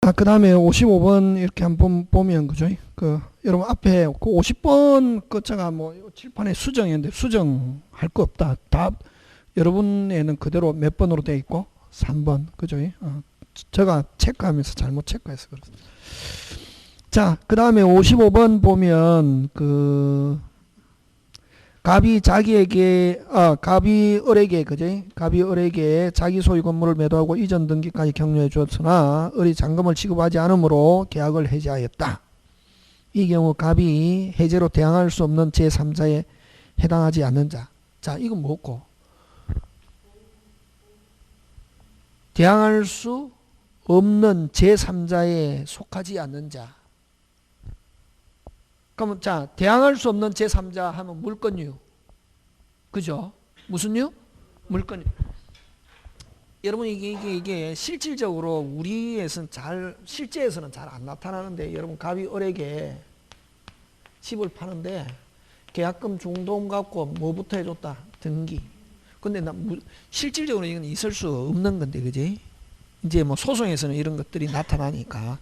그 다음에 55번 이렇게 한번 보면, 그죠? 여러분 앞에 그 50번 거자가 뭐 칠판에 수정했는데 수정할 거 없다. 답, 여러분에는 그대로 몇 번으로 되어 있고, 3번. 그죠? 제가 체크하면서 잘못 체크해서 그렇습니다. 자, 그 다음에 55번 보면, 갑이 을에게, 그지? 갑이 을에게 자기 소유 건물을 매도하고 이전 등기까지 격려해 주었으나, 을이 잔금을 지급하지 않으므로 계약을 해지하였다. 이 경우 갑이 해제로 대항할 수 없는 제3자에 해당하지 않는 자. 자, 이건 뭐고? 대항할 수 없는 제3자에 속하지 않는 자. 그러면 자, 대항할 수 없는 제3자 하면 물권유. 그죠? 무슨 유? 물권유. 여러분 이게 실질적으로 실제에서는 잘 안 나타나는데, 여러분 갑이 을에게 집을 파는데 계약금 중도금 갖고 뭐부터 해줬다? 등기. 근데 실질적으로 이건 있을 수 없는 건데, 그지? 이제 뭐 소송에서는 이런 것들이 나타나니까.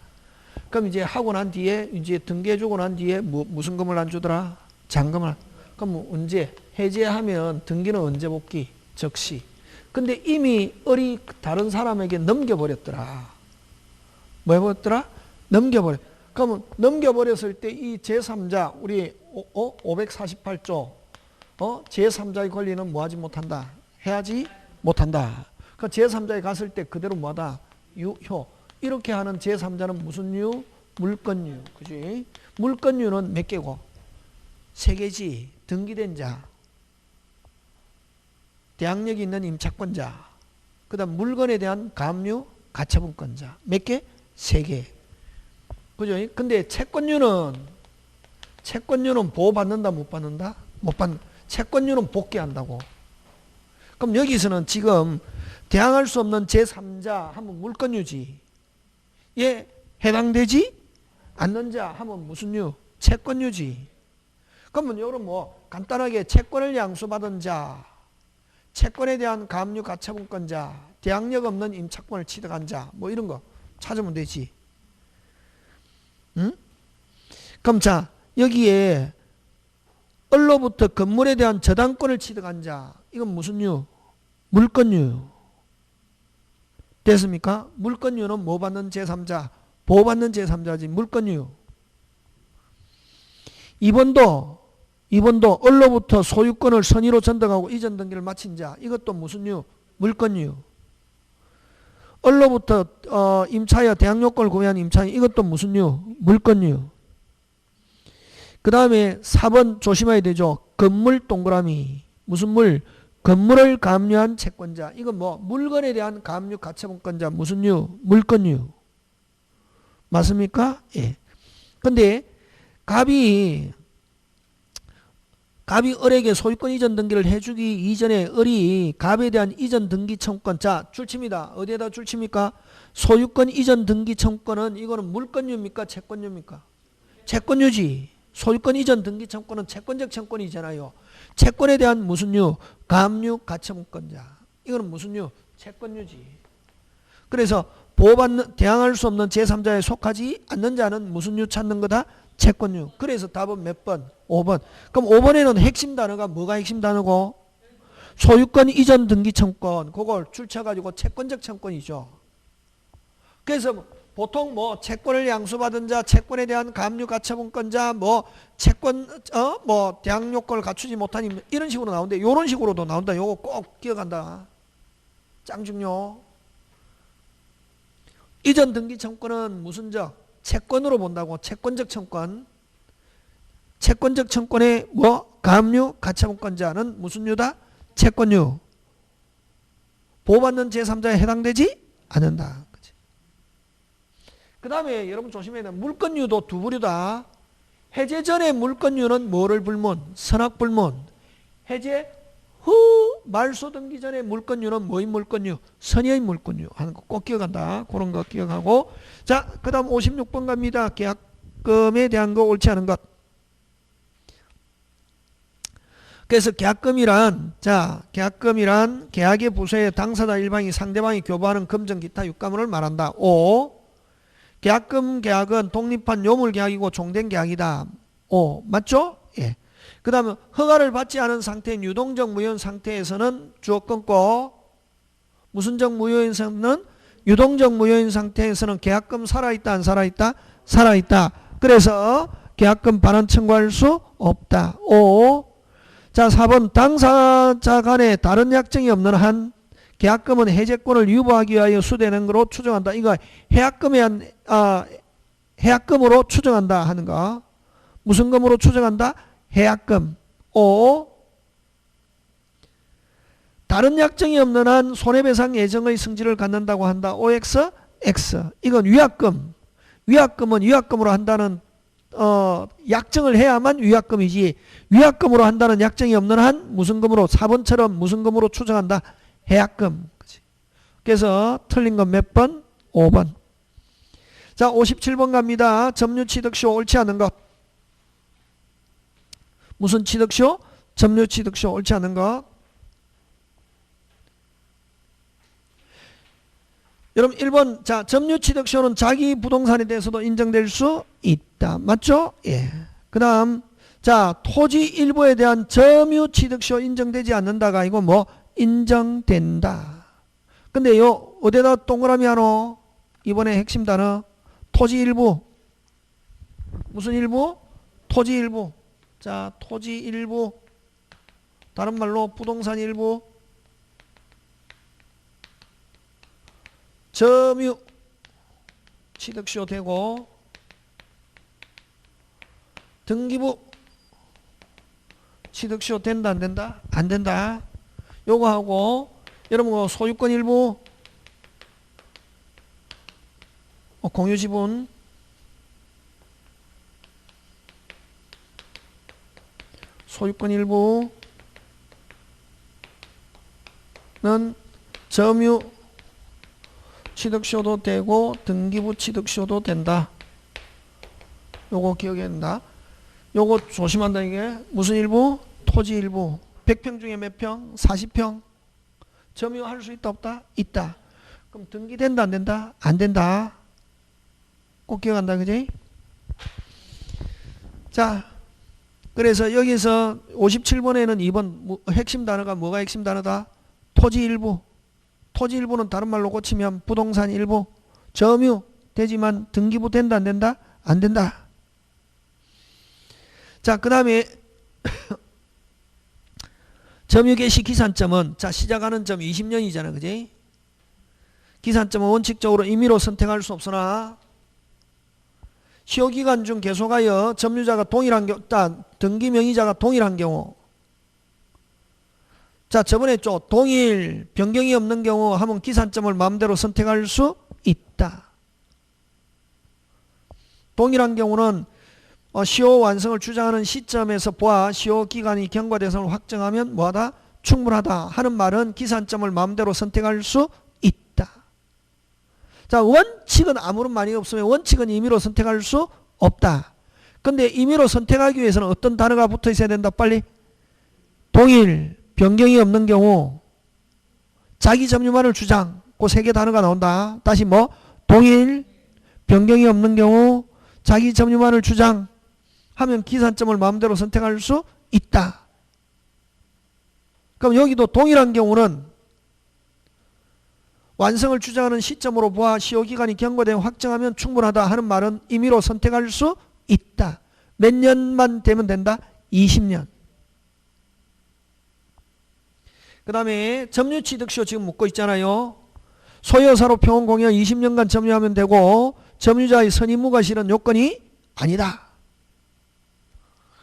그럼 이제 하고 난 뒤에, 이제 등기해주고 난 뒤에 무슨 금을 안 주더라? 잔금을. 그럼 언제? 해제하면 등기는 언제 복귀? 즉시. 근데 이미 을이 다른 사람에게 넘겨버렸더라. 뭐 해버렸더라? 넘겨버렸. 그러면 넘겨버렸을 때 이 제3자, 우리 548조 제3자의 권리는 뭐하지 못한다? 해야지 못한다. 그 제3자에 갔을 때 그대로 뭐하다? 유효. 이렇게 하는 제3자는 무슨 유? 물권유. 그지? 물권유는 몇 개고? 3개지. 등기된 자, 대항력이 있는 임차권자, 그 다음 물건에 대한 가압류, 가처분권자. 몇 개? 3개. 그죠? 근데 채권유는 보호받는다, 못 받는다? 못 받는. 채권유는 복귀한다고. 그럼 여기서는 지금 대항할 수 없는 제3자 하면 물권유지. 얘 해당되지 않는 자 하면 무슨 유? 채권유지. 그러면 여러분 뭐 간단하게 채권을 양수받은 자, 채권에 대한 가압류 가처분권자, 대항력 없는 임차권을 취득한 자, 뭐 이런 거 찾으면 되지. 응? 그럼 자, 여기에 을로부터 건물에 대한 저당권을 취득한 자, 이건 무슨 유? 물권유. 됐습니까? 물권유는 뭐 받는 제3자? 보호받는 제3자지. 물권유. 2번도 을로부터 소유권을 선의로 전등하고 이전 등기를 마친 자. 이것도 무슨 유? 물권유. 을로부터 임차여 대항요건을 구매한 임차인. 이것도 무슨 유? 물권유. 그 다음에 4번 조심해야 되죠. 건물 동그라미. 무슨 물? 건물을 가압류한 채권자. 이건 뭐? 물건에 대한 가압류 가처분권자. 무슨 유? 물권유. 맞습니까? 예. 근데 갑이 을에게 소유권 이전 등기를 해주기 이전에 을이 갑에 대한 이전 등기 청구권. 자, 줄칩니다. 어디에다 줄칩니까? 소유권 이전 등기 청구권은 이거는 물권유입니까? 채권유입니까? 채권유지. 소유권 이전 등기 청구권은 채권적 청구권이잖아요. 채권에 대한 무슨 유? 가압류 가처분권자. 이거는 무슨 유? 채권유지. 그래서 보호받는, 대항할 수 없는 제3자에 속하지 않는 자는 무슨 유 찾는 거다? 채권유. 그래서 답은 몇 번? 5번. 그럼 5번에는 핵심 단어가 뭐가 핵심 단어고? 소유권 이전 등기 청구권. 그걸 줄쳐가지고 채권적 청구권이죠. 그래서 보통 뭐 채권을 양수받은 자, 채권에 대한 가압류 가처분권자, 뭐 채권 뭐 대항 요건을 갖추지 못한 이런 식으로 나오는데, 이런 식으로도 나온다. 요거 꼭 기억한다. 짱 중요. 이전 등기 청구권은 무슨 적? 채권으로 본다고. 채권적 청구권. 채권적 청구권의 뭐 가압류 가처분권자는 무슨 유다? 채권유. 보호받는 제3자에 해당되지 않는다. 그 다음에 여러분 조심해야 돼. 물권유도 두 부류다. 해제 전에 물권유는 뭐를 불문? 선악불문. 해제 후 말소 등기 전에 물권유는 뭐인 물권유? 선의의 물권유 하는 거 꼭 기억한다. 그런 거 기억하고. 자, 그 다음 56번 갑니다. 계약금에 대한 거 옳지 않은 것. 그래서 계약금이란 계약의 부서에 당사자 일방이 상대방이 교부하는 금전 기타 유가물을 말한다. 5. 계약금 계약은 독립한 요물 계약이고 종된 계약이다. 오, 맞죠? 예. 그 다음에 허가를 받지 않은 상태인 유동적 무효인 상태에서는 주어 끊고, 무슨적 무효인에서는 유동적 무효인 상태에서는 계약금 살아있다 안 살아있다? 살아있다. 그래서 계약금 반환 청구할 수 없다. 오. 자, 4번 당사자 간에 다른 약정이 없는 한 계약금은 해제권을 유보하기 위하여 수되는 것으로 추정한다. 이거 해약금으로 추정한다 하는 거. 무슨 금으로 추정한다? 해약금. 오. 다른 약정이 없는 한 손해배상 예정의 성질을 갖는다고 한다. OX, X. 이건 위약금. 위약금은 위약금으로 한다는 약정을 해야만 위약금이지, 위약금으로 한다는 약정이 없는 한 무슨 금으로, 4번처럼 무슨 금으로 추정한다? 해약금. 그래서 틀린 건 몇 번? 5번. 자, 57번 갑니다. 점유취득쇼 옳지 않은 것. 무슨 취득쇼? 점유취득쇼 옳지 않은 것. 여러분 1번, 자, 점유취득쇼는 자기 부동산에 대해서도 인정될 수 있다. 맞죠? 예. 그 다음, 자, 토지 일부에 대한 점유취득쇼 인정되지 않는다가 이거 뭐 인정된다. 근데 요 어디다 동그라미 하노? 이번에 핵심 단어 토지 일부. 무슨 일부? 토지 일부. 자, 토지 일부, 다른 말로 부동산 일부, 점유 취득쇼 되고, 등기부 취득쇼 된다 안 된다? 안 된다. 요거 하고, 여러분 소유권 일부, 공유지분, 소유권 일부는 점유 취득쇼도 되고 등기부 취득쇼도 된다. 요거 기억해야 된다. 요거 조심한다. 이게 무슨 일부? 토지 일부. 100평 중에 몇 평? 40평. 점유할 수 있다 없다? 있다. 그럼 등기된다 안 된다? 안 된다. 꼭 기억한다. 그지? 자, 그래서 여기서 57번에는 2번 핵심 단어가 뭐가 핵심 단어다? 토지 일부. 토지 일부는 다른 말로 고치면 부동산 일부. 점유 되지만 등기부 된다 안 된다? 안 된다. 자, 그 다음에 점유 개시 기산점은, 자, 시작하는 점 20년이잖아. 그지? 기산점은 원칙적으로 임의로 선택할 수 없으나 시효기간 중 계속하여 점유자가 동일한 경우, 등기 명의자가 동일한 경우, 자, 저번에 좀 동일 변경이 없는 경우 하면 기산점을 마음대로 선택할 수 있다. 동일한 경우는 시효 완성을 주장하는 시점에서 보아 시효 기간이 경과대상을 확정하면 뭐하다? 충분하다 하는 말은 기산점을 마음대로 선택할 수 있다. 자, 원칙은 아무런 말이 없으면 원칙은 임의로 선택할 수 없다. 근데 임의로 선택하기 위해서는 어떤 단어가 붙어 있어야 된다? 빨리. 동일, 변경이 없는 경우, 자기 점유만을 주장, 그 세 개 단어가 나온다. 다시 뭐? 동일, 변경이 없는 경우, 자기 점유만을 주장 하면 기산점을 마음대로 선택할 수 있다. 그럼 여기도 동일한 경우는 완성을 주장하는 시점으로 보아 시효기간이 경과되어 확정하면 충분하다 하는 말은 임의로 선택할 수 있다. 몇 년만 되면 된다? 20년. 그 다음에 점유취득쇼 지금 묻고 있잖아요. 소유사로 평온공여 20년간 점유하면 되고 점유자의 선의무과실은 요건이 아니다.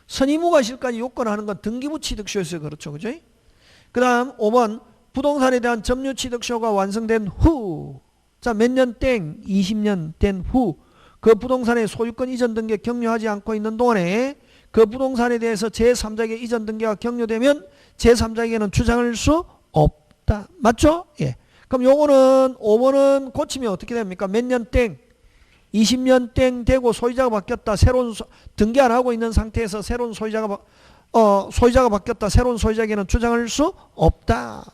선의무과실까지 요건하는 건 등기부 취득쇼에서 그렇죠. 그죠? 그 다음 5번 부동산에 대한 점유취득쇼가 완성된 후, 자, 몇 년 땡? 20년 된 후, 그 부동산의 소유권 이전 등기가 격려하지 않고 있는 동안에 그 부동산에 대해서 제3자에게 이전 등기가 격려되면 제3자에게는 주장할 수 없다. 맞죠? 예. 그럼 요거는 5번은 고치면 어떻게 됩니까? 몇 년 땡? 20년 땡 되고 소유자가 바뀌었다. 새로운 등기 안 하고 있는 상태에서 새로운 소유자가 바뀌었다. 새로운 소유자에게는 주장할 수 없다.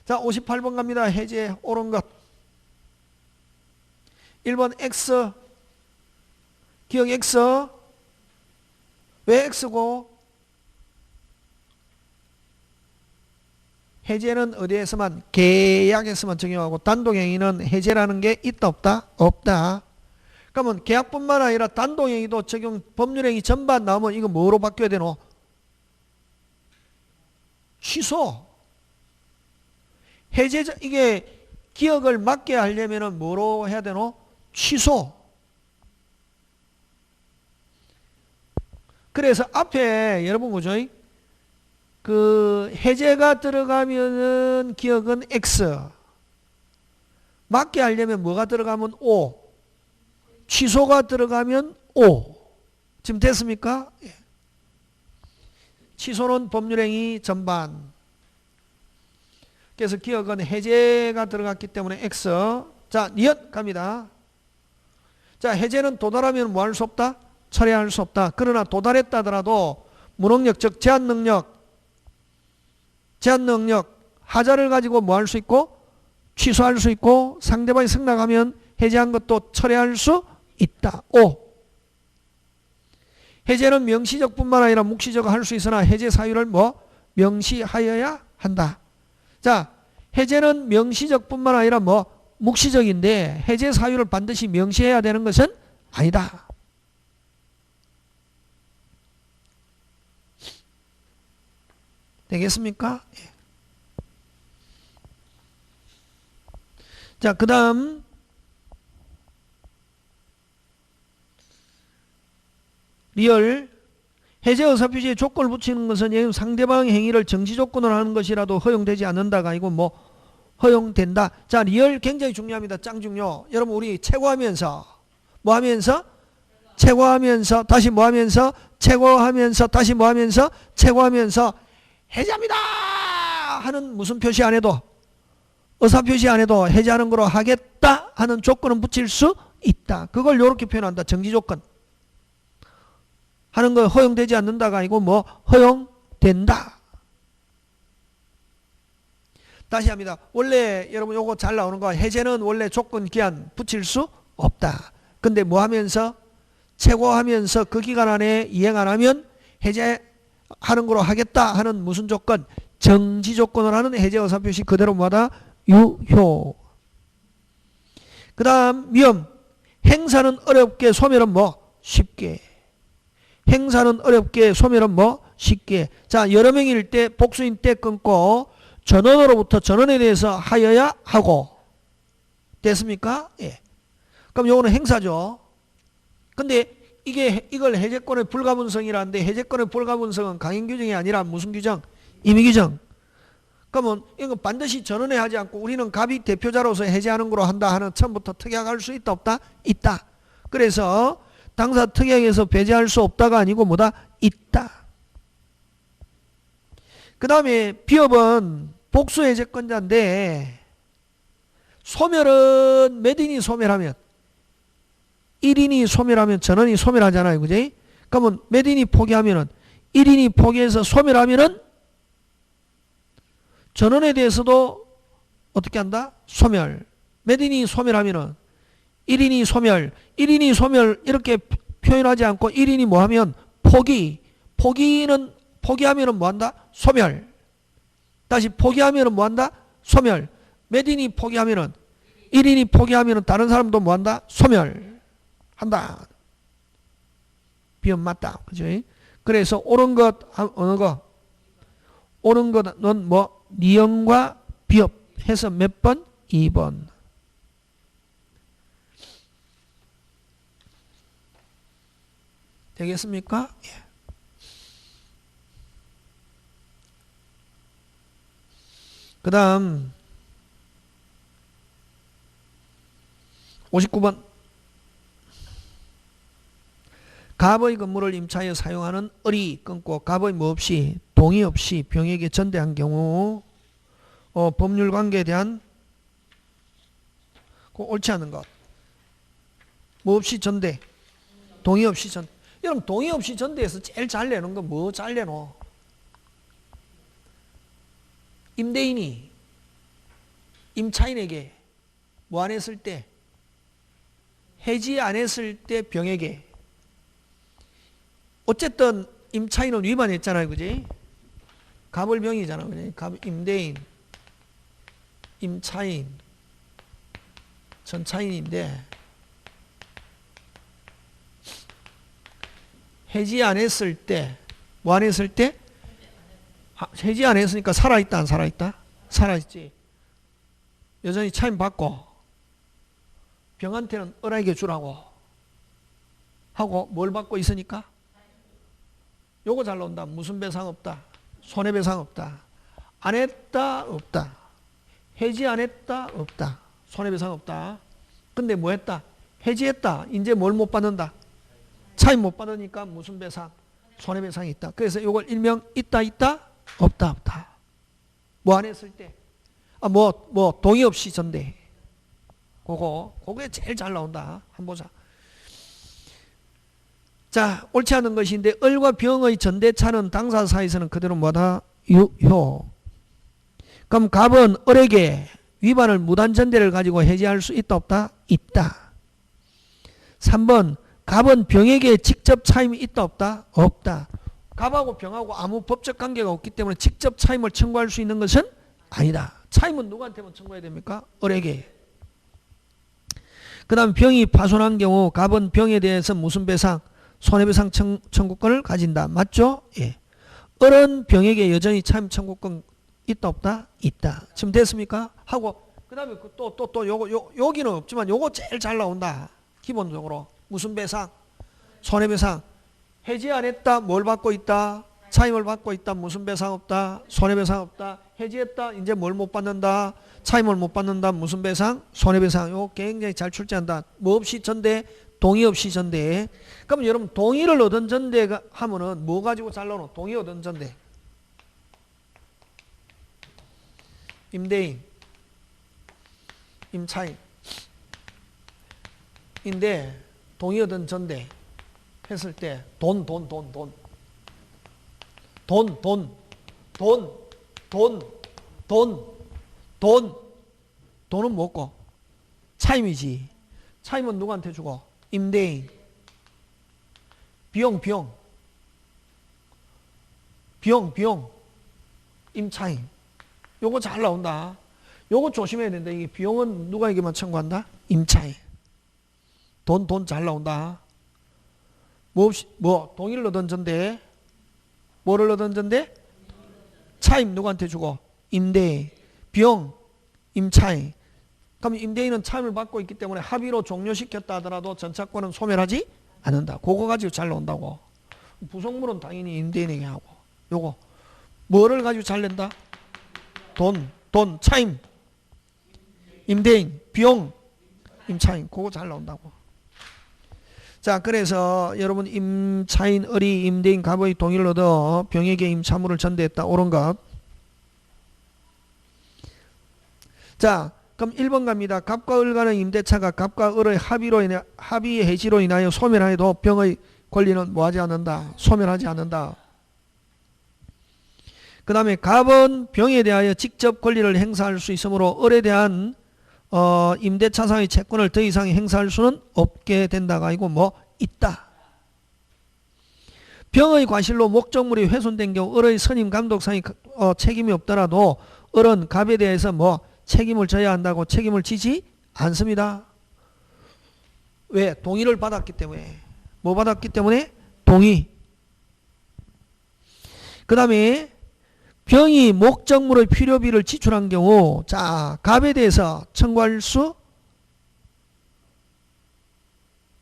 자, 58번 갑니다. 해제 옳은 것. 1번 X, 기억 X. 왜 X고? 해제는 어디에서만? 계약에서만 적용하고 단독행위는 해제라는 게 있다 없다? 없다. 그러면 계약뿐만 아니라 단독행위도 적용, 법률행위 전반 나오면 이거 뭐로 바뀌어야 되노? 취소. 해제, 이게 기억을 맞게 하려면 뭐로 해야 되노? 취소. 그래서 앞에 여러분 보죠. 그 해제가 들어가면은 기억은 X. 맞게 하려면 뭐가 들어가면 O. 취소가 들어가면 O. 지금 됐습니까? 예. 취소는 법률행위 전반. 그래서 기억은 해제가 들어갔기 때문에 X. 자, 니엇 갑니다. 자, 해제는 도달하면 뭐 할 수 없다? 철회할 수 없다. 그러나 도달했다 하더라도 무능력, 즉 제한 능력, 하자를 가지고 뭐 할 수 있고 취소할 수 있고 상대방이 승낙하면 해제한 것도 철회할 수 있다. 5. 해제는 명시적 뿐만 아니라 묵시적 할 수 있으나 해제 사유를 뭐 명시하여야 한다. 자, 해제는 명시적 뿐만 아니라 뭐 묵시적인데 해제 사유를 반드시 명시해야 되는 것은 아니다. 되겠습니까? 예. 자, 그 다음 리얼. 해제 의사표시에 조건을 붙이는 것은 상대방 행위를 정지 조건으로 하는 것이라도 허용되지 않는다가 아니고 뭐 허용된다. 자, 리얼 굉장히 중요합니다. 짱 중요. 여러분 우리 최고하면서 뭐 하면서? 최고하면서 다시 뭐 하면서? 최고하면서 다시 뭐 하면서? 최고하면서 해제합니다 하는 무슨 표시 안 해도 의사표시 안 해도 해제하는 거로 하겠다 하는 조건은 붙일 수 있다. 그걸 이렇게 표현한다. 정지 조건. 하는 거 허용되지 않는다가 아니고 뭐 허용된다. 다시 합니다. 원래 여러분 요거 잘 나오는 거 해제는 원래 조건 기한 붙일 수 없다. 근데 뭐 하면서? 최고하면서 그 기간 안에 이행 안 하면 해제하는 거로 하겠다 하는 무슨 조건? 정지 조건을 하는 해제 의사표시 그대로 뭐다? 유효. 그 다음 위험. 행사는 어렵게 소멸은 뭐? 쉽게. 행사는 어렵게 소멸은 뭐? 쉽게. 자, 여러 명일 때 복수인 때 끊고 전원으로부터 전원에 대해서 하여야 하고. 됐습니까? 예. 그럼 요거는 행사죠. 근데 이걸 해제권의 불가분성이라는데 해제권의 불가분성은 강행 규정이 아니라 무슨 규정? 임의 규정. 그러면 이거 반드시 전원에 하지 않고 우리는 갑이 대표자로서 해제하는 거로 한다 하는 처음부터 특약할 수 있다 없다? 있다. 그래서 당사 특약에서 배제할 수 없다가 아니고 뭐다? 있다. 그 다음에 비업은 복수해제권자인데 소멸은 몇 인이 소멸하면 1인이 소멸하면 전원이 소멸하잖아요. 그지? 그러면 몇 인이 포기하면은 1인이 포기해서 소멸하면은 전원에 대해서도 어떻게 한다? 소멸. 몇 인이 소멸하면은 1인이 소멸, 1인이 소멸 이렇게 표현하지 않고 1인이 뭐하면 포기하면은 뭐한다? 소멸. 다시 포기하면은 뭐한다? 소멸. 몇 인이 포기하면은 1인이 포기하면은 다른 사람도 뭐한다? 소멸. 한다. 비읍 맞다. 그죠? 그래서 옳은 것 어느 거? 옳은 것은 뭐 니은과 비읍 해서 몇 번? 2번. 되겠습니까? 예. 그 다음 59번 갑의 건물을 임차하여 사용하는 을이 끊고 갑의 뭐 없이 동의 없이 병에게 전대한 경우 법률 관계에 대한 옳지 않은 것 뭐 없이 전대 동의 없이 전대. 여러분 동의 없이 전대해서 제일 잘 내는 거 뭐 잘 내노? 임대인이 임차인에게 뭐 안 했을 때 해지 안 했을 때 병에게. 어쨌든 임차인은 위반했잖아요. 그지? 갑을병이잖아. 그지? 임대인, 임차인, 전차인인데 해지 안 했을 때, 뭐 안 했을 때? 해지 안 했으니까 살아있다, 안 살아있다? 살아있지. 여전히 차임 받고 병한테는 을에게 주라고 하고 뭘 받고 있으니까? 요거 잘 나온다. 무슨 배상 없다. 손해배상 없다. 안 했다, 없다. 해지 안 했다, 없다. 손해배상 없다. 근데 뭐 했다? 해지했다. 이제 뭘 못 받는다? 차임 못 받으니까 무슨 배상? 손해배상이 있다. 그래서 이걸 일명 있다, 있다, 없다, 없다. 뭐 안 했을 때? 동의 없이 전대. 그게 제일 잘 나온다. 한번 보자. 자, 옳지 않은 것인데 을과 병의 전대차는 당사 사이에서는 그대로 뭐다? 유효. 그럼 갑은 을에게 위반을 무단전대를 가지고 해지할 수 있다, 없다? 있다. 3번 갑은 병에게 직접 차임이 있다, 없다? 없다. 갑하고 병하고 아무 법적 관계가 없기 때문에 직접 차임을 청구할 수 있는 것은 아니다. 차임은 누구한테만 청구해야 됩니까? 을에게. 그 다음 병이 파손한 경우 갑은 병에 대해서 무슨 배상? 손해배상 청구권을 가진다. 맞죠? 예. 을은 병에게 여전히 차임 청구권 있다, 없다? 있다. 지금 됐습니까? 하고 그 다음에 또 여기는 없지만 요거 제일 잘 나온다. 기본적으로 무슨 배상? 손해배상. 해지 안 했다. 뭘 받고 있다? 차임을 받고 있다. 무슨 배상 없다? 손해배상 없다. 해지했다. 이제 뭘 못 받는다? 차임을 못 받는다. 무슨 배상? 손해배상. 요거 굉장히 잘 출제한다. 뭐 없이 전대? 동의 없이 전대. 그럼 여러분 동의를 얻은 전대가 하면은 뭐 가지고 잘 나오노? 동의 얻은 전대. 임대인, 임차인. 인데 동의 얻은 전대 했을 때 돈은 뭐고? 차임이지. 차임은 누구한테 주고? 임대인. 비용. 임차인. 요거 잘 나온다. 요거 조심해야 된다. 이게 비용은 누구에게만 청구한다? 임차인. 돈 잘 나온다. 동의를 얻은 전대. 뭐를 얻은 전대? 차임 누구한테 주고? 임대인. 비용, 임차인. 그럼 임대인은 차임을 받고 있기 때문에 합의로 종료시켰다 하더라도 전차권은 소멸하지 않는다. 그거 가지고 잘 나온다고. 부속물은 당연히 임대인에게 하고. 요거 뭐를 가지고 잘 낸다? 돈, 차임, 임대인, 비용, 임차인. 그거 잘 나온다고. 자, 그래서 여러분 임차인 을이 임대인 갑의 동의를 얻어 병에게 임차물을 전대했다. 옳은 것. 자, 그럼 1번 갑니다. 갑과 을 간의 임대차가 갑과 을의 합의 해지로 인하여 소멸하여도 병의 권리는 뭐하지 않는다? 소멸하지 않는다. 그 다음에 갑은 병에 대하여 직접 권리를 행사할 수 있으므로 을에 대한 임대차상의 채권을 더 이상 행사할 수는 없게 된다가 아니고 있다. 병의 과실로 목적물이 훼손된 경우 을의 선임 감독상의 책임이 없더라도 을은 갑에 대해서 책임을 져야 한다고 책임을 지지 않습니다. 왜? 동의를 받았기 때문에. 뭐 받았기 때문에? 동의. 그 다음에 병이 목적물의 필요비를 지출한 경우 자, 갑에 대해서 청구할 수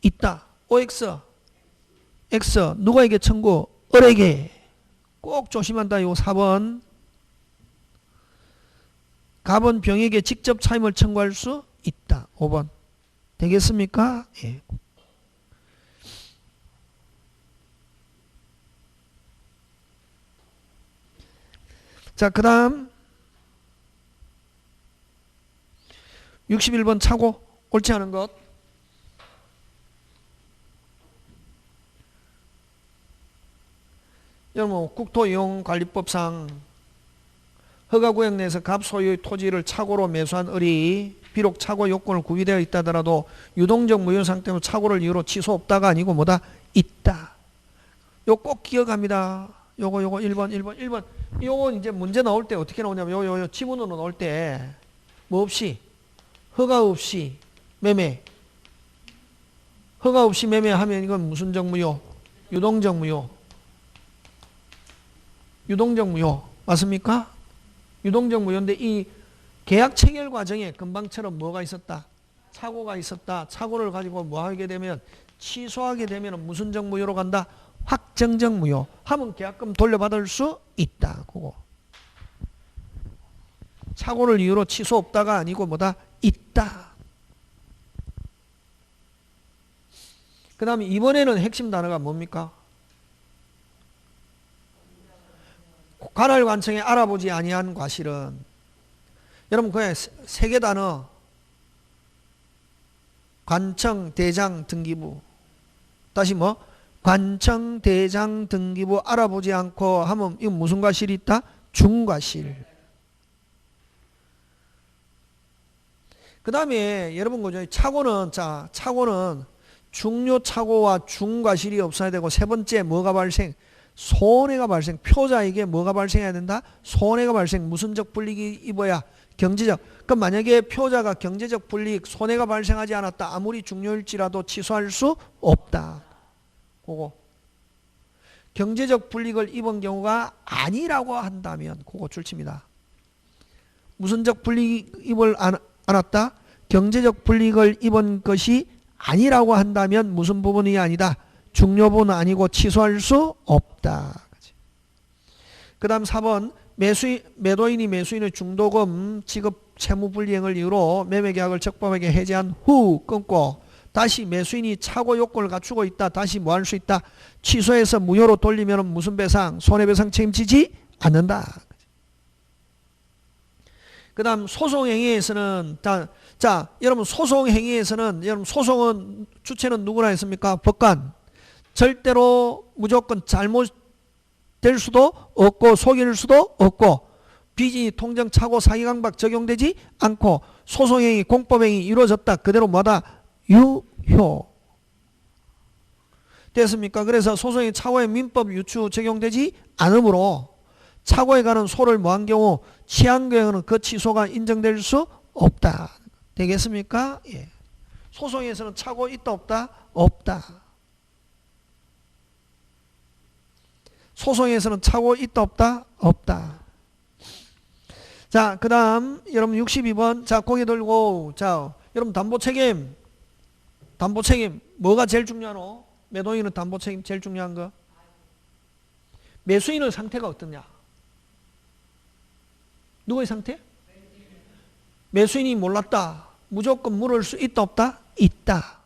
있다. OX, X 누구에게 청구? 을에게. 꼭 조심한다. 요 4번. 갑은 병에게 직접 차임을 청구할 수 있다. 5번. 되겠습니까? 예. 자, 그 다음 61번 차고 옳지 않은 것. 여러분 국토이용관리법상 허가구역 내에서 갑 소유의 토지를 착오로 매수한 을이 비록 차고 요건을 구비되어 있다 하더라도 유동적 무효 상태로 차고를 이유로 취소 없다가 아니고 뭐다? 있다. 요 꼭 기억합니다. 요거 1번. 요거 이제 문제 나올 때 어떻게 나오냐면 요 지문으로 나올 때 뭐 없이 허가 없이 매매. 허가 없이 매매하면 이건 무슨 적무효? 유동적 무효. 유동적 무효. 맞습니까? 유동적 무효인데 이 계약 체결 과정에 금방처럼 뭐가 있었다? 착오가 있었다. 착오를 가지고 뭐 하게 되면 취소하게 되면 무슨 적 무효로 간다? 확정적 무효. 하면 계약금 돌려받을 수 있다. 그거. 착오를 이유로 취소 없다가 아니고 뭐다? 있다. 그 다음에 이번에는 핵심 단어가 뭡니까? 관할 관청에 알아보지 아니한 과실은 여러분 그냥 세 개 단어 관청, 대장, 등기부 다시 뭐? 관청, 대장, 등기부 알아보지 않고 하면 이건 무슨 과실이 있다? 중과실. 그 다음에 여러분 그죠? 착오는 중요 착오와 중과실이 없어야 되고 세 번째 뭐가 발생? 손해가 발생. 표자에게 뭐가 발생해야 된다? 손해가 발생. 무슨적 불이익이 입어야? 경제적. 그럼 만약에 표자가 경제적 불이익, 손해가 발생하지 않았다. 아무리 중요일지라도 취소할 수 없다. 그거. 경제적 불이익을 입은 경우가 아니라고 한다면 그거 출치입니다. 무슨적 불이익을 않았다? 경제적 불이익을 입은 것이 아니라고 한다면 무슨 부분이 아니다? 중요 부분은 아니고 취소할 수 없다. 그 다음 4번 매도인이 매수인의 중도금 지급 채무불이행을 이유로 매매계약을 적법하게 해제한 후 끊고 다시 매수인이 착오 요건을 갖추고 있다. 다시 뭐 할 수 있다? 취소해서 무효로 돌리면 무슨 배상? 손해배상 책임지지 않는다. 그 다음 소송행위에서는 여러분 소송행위에서는 여러분 소송은 주체는 누구라 했습니까? 법관. 절대로 무조건 잘못될 수도 없고 속일 수도 없고 비진이 통정 착오 사기 강박 적용되지 않고 소송행위 공법행위 이루어졌다. 그대로 뭐다? 유효. 됐습니까? 그래서 소송의 착오의 민법 유추 적용되지 않으므로 착오에 관한 소를 뭐한 경우 취한 경우는 그 취소가 인정될 수 없다. 되겠습니까? 예. 소송에서는 착오 있다 없다? 없다. 소송에서는 착오 있다 없다? 없다. 자, 그 다음 여러분 62번 자 고개 들고 자 여러분 담보책임 뭐가 제일 중요하노? 매도인은 담보책임 제일 중요한 거? 매수인의 상태가 어떠냐? 누구의 상태? 매수인이 몰랐다. 무조건 물을 수 있다 없다? 있다.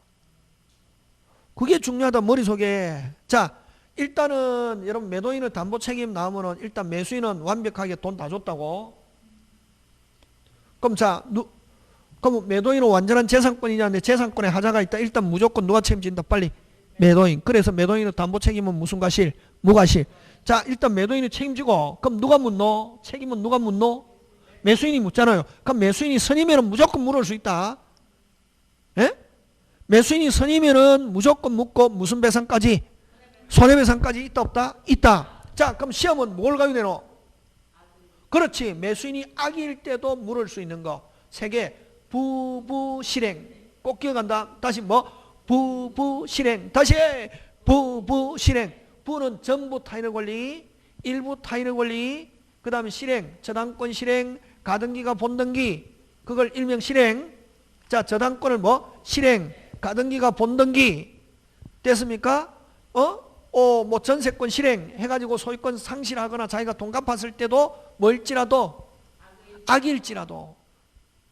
그게 중요하다 머릿속에. 자 일단은 여러분 매도인의 담보책임 나오면은 일단 매수인은 완벽하게 돈 다 줬다고. 그럼 매도인은 완전한 재산권이냐는데 재산권에 하자가 있다. 일단 무조건 누가 책임진다? 빨리 매도인. 그래서 매도인의 담보책임은 무슨 과실? 무과실. 자 일단 매도인이 책임지고 그럼 누가 묻노? 책임은 누가 묻노? 매수인이 묻잖아요. 그럼 매수인이 선이면은 무조건 물을 수 있다. 예? 매수인이 선이면은 무조건 묻고 무슨 배상까지? 손해배상까지 있다 없다? 있다. 자 그럼 시험은 뭘 가유되노? 그렇지. 매수인이 악일 때도 물을 수 있는 거. 세 개. 부부실행. 꼭 기억한다. 다시 뭐? 부부실행. 다시 부부실행. 부는 전부 타인의 권리, 일부 타인의 권리, 그 다음에 실행, 저당권 실행, 가등기가 본등기, 그걸 일명 실행. 자, 저당권을 뭐? 실행, 가등기가 본등기. 됐습니까? 뭐 전세권 실행 해가지고 소유권 상실하거나 자기가 돈 갚았을 때도 뭘지라도 악일지라도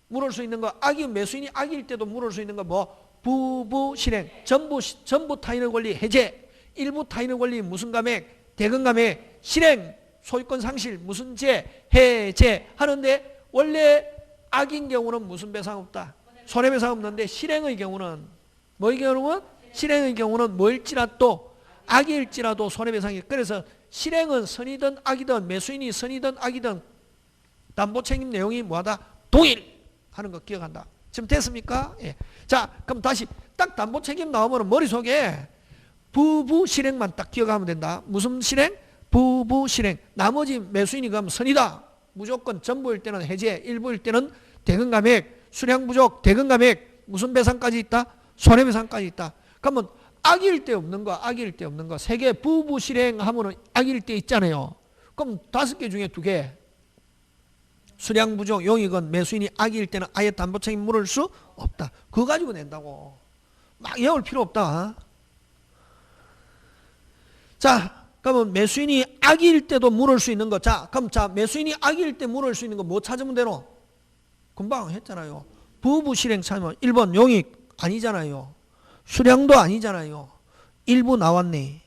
물을 수 있는 거. 악이 매수인이 악일 때도 물을 수 있는 거 뭐? 부부 실행. 전부 타인의 권리 해제. 일부 타인의 권리 무슨 감액? 대금 감액. 실행. 소유권 상실 무슨 제? 해제 하는데 원래 악인 경우는 무슨 배상 없다? 손해배상 없는데 실행의 경우는 뭐의 경우는? 실행의 경우는 뭐일지라도 악일지라도 손해배상이. 그래서 실행은 선이든 악이든 매수인이 선이든 악이든 담보책임 내용이 뭐하다? 동일 하는 거 기억한다. 지금 됐습니까? 예. 자, 그럼 다시 딱 담보 책임 나오면 머릿속에 부부 실행만 딱 기억하면 된다. 무슨 실행? 부부 실행. 나머지 매수인이 그럼 선이다. 무조건 전부일 때는 해제, 일부일 때는 대금 감액, 수량 부족, 대금 감액, 무슨 배상까지 있다? 손해배상까지 있다. 그러면 악일 때 없는 거, 악일 때 없는 거. 3개 부부 실행하면은 악일 때 있잖아요. 그럼 5개 중에 2개. 수량 부족, 용익은 매수인이 악일 때는 아예 담보 책임 물을 수 없다. 그거 가지고 낸다고. 막 외울 필요 없다. 자, 그러면 매수인이 악일 때도 물을 수 있는 거. 자, 그럼 자, 매수인이 악일 때 물을 수 있는 거 뭐 찾으면 되노? 금방 했잖아요. 부부 실행 찾으면 1번 용익 아니잖아요. 수량도 아니잖아요. 일부 나왔네.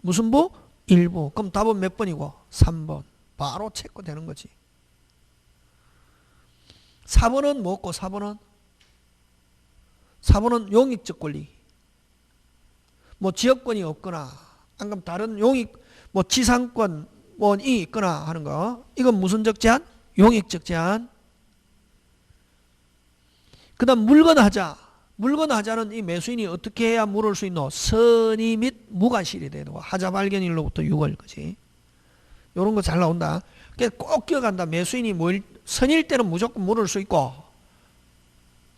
무슨 부? 일부. 그럼 답은 몇 번이고? 3번. 바로 체크되는 거지. 4번은 뭐고 4번은? 4번은 용익적 권리. 뭐 지역권이 없거나 안 그럼 다른 용익 뭐 지상권 뭐이 있거나 하는 거. 이건 무슨적 제한? 용익적 제한. 그 다음 물건하자. 물건하자는 이 매수인이 어떻게 해야 물을 수 있노? 선의 및 무과실이 되고 하자 발견일로부터 6월 거지. 요런 거 잘 나온다. 그러니까 꼭 기억한다. 매수인이 선일 때는 무조건 물을 수 있고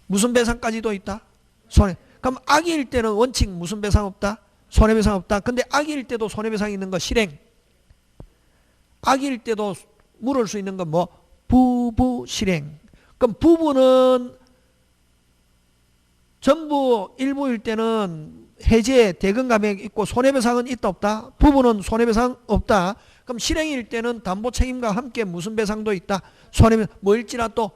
무슨 배상까지도 있다? 손해. 그럼 악일 때는 원칙 무슨 배상 없다? 손해배상 없다. 근데 악일 때도 손해배상 있는 거 실행. 악일 때도 물을 수 있는 건 뭐? 부부 실행. 그럼 부부는 전부 일부일 때는 해제, 대금 감액 있고 손해배상은 있다 없다? 부부는 손해배상 없다. 그럼 실행일 때는 담보 책임과 함께 무슨 배상도 있다? 손해배상 뭐일지라 또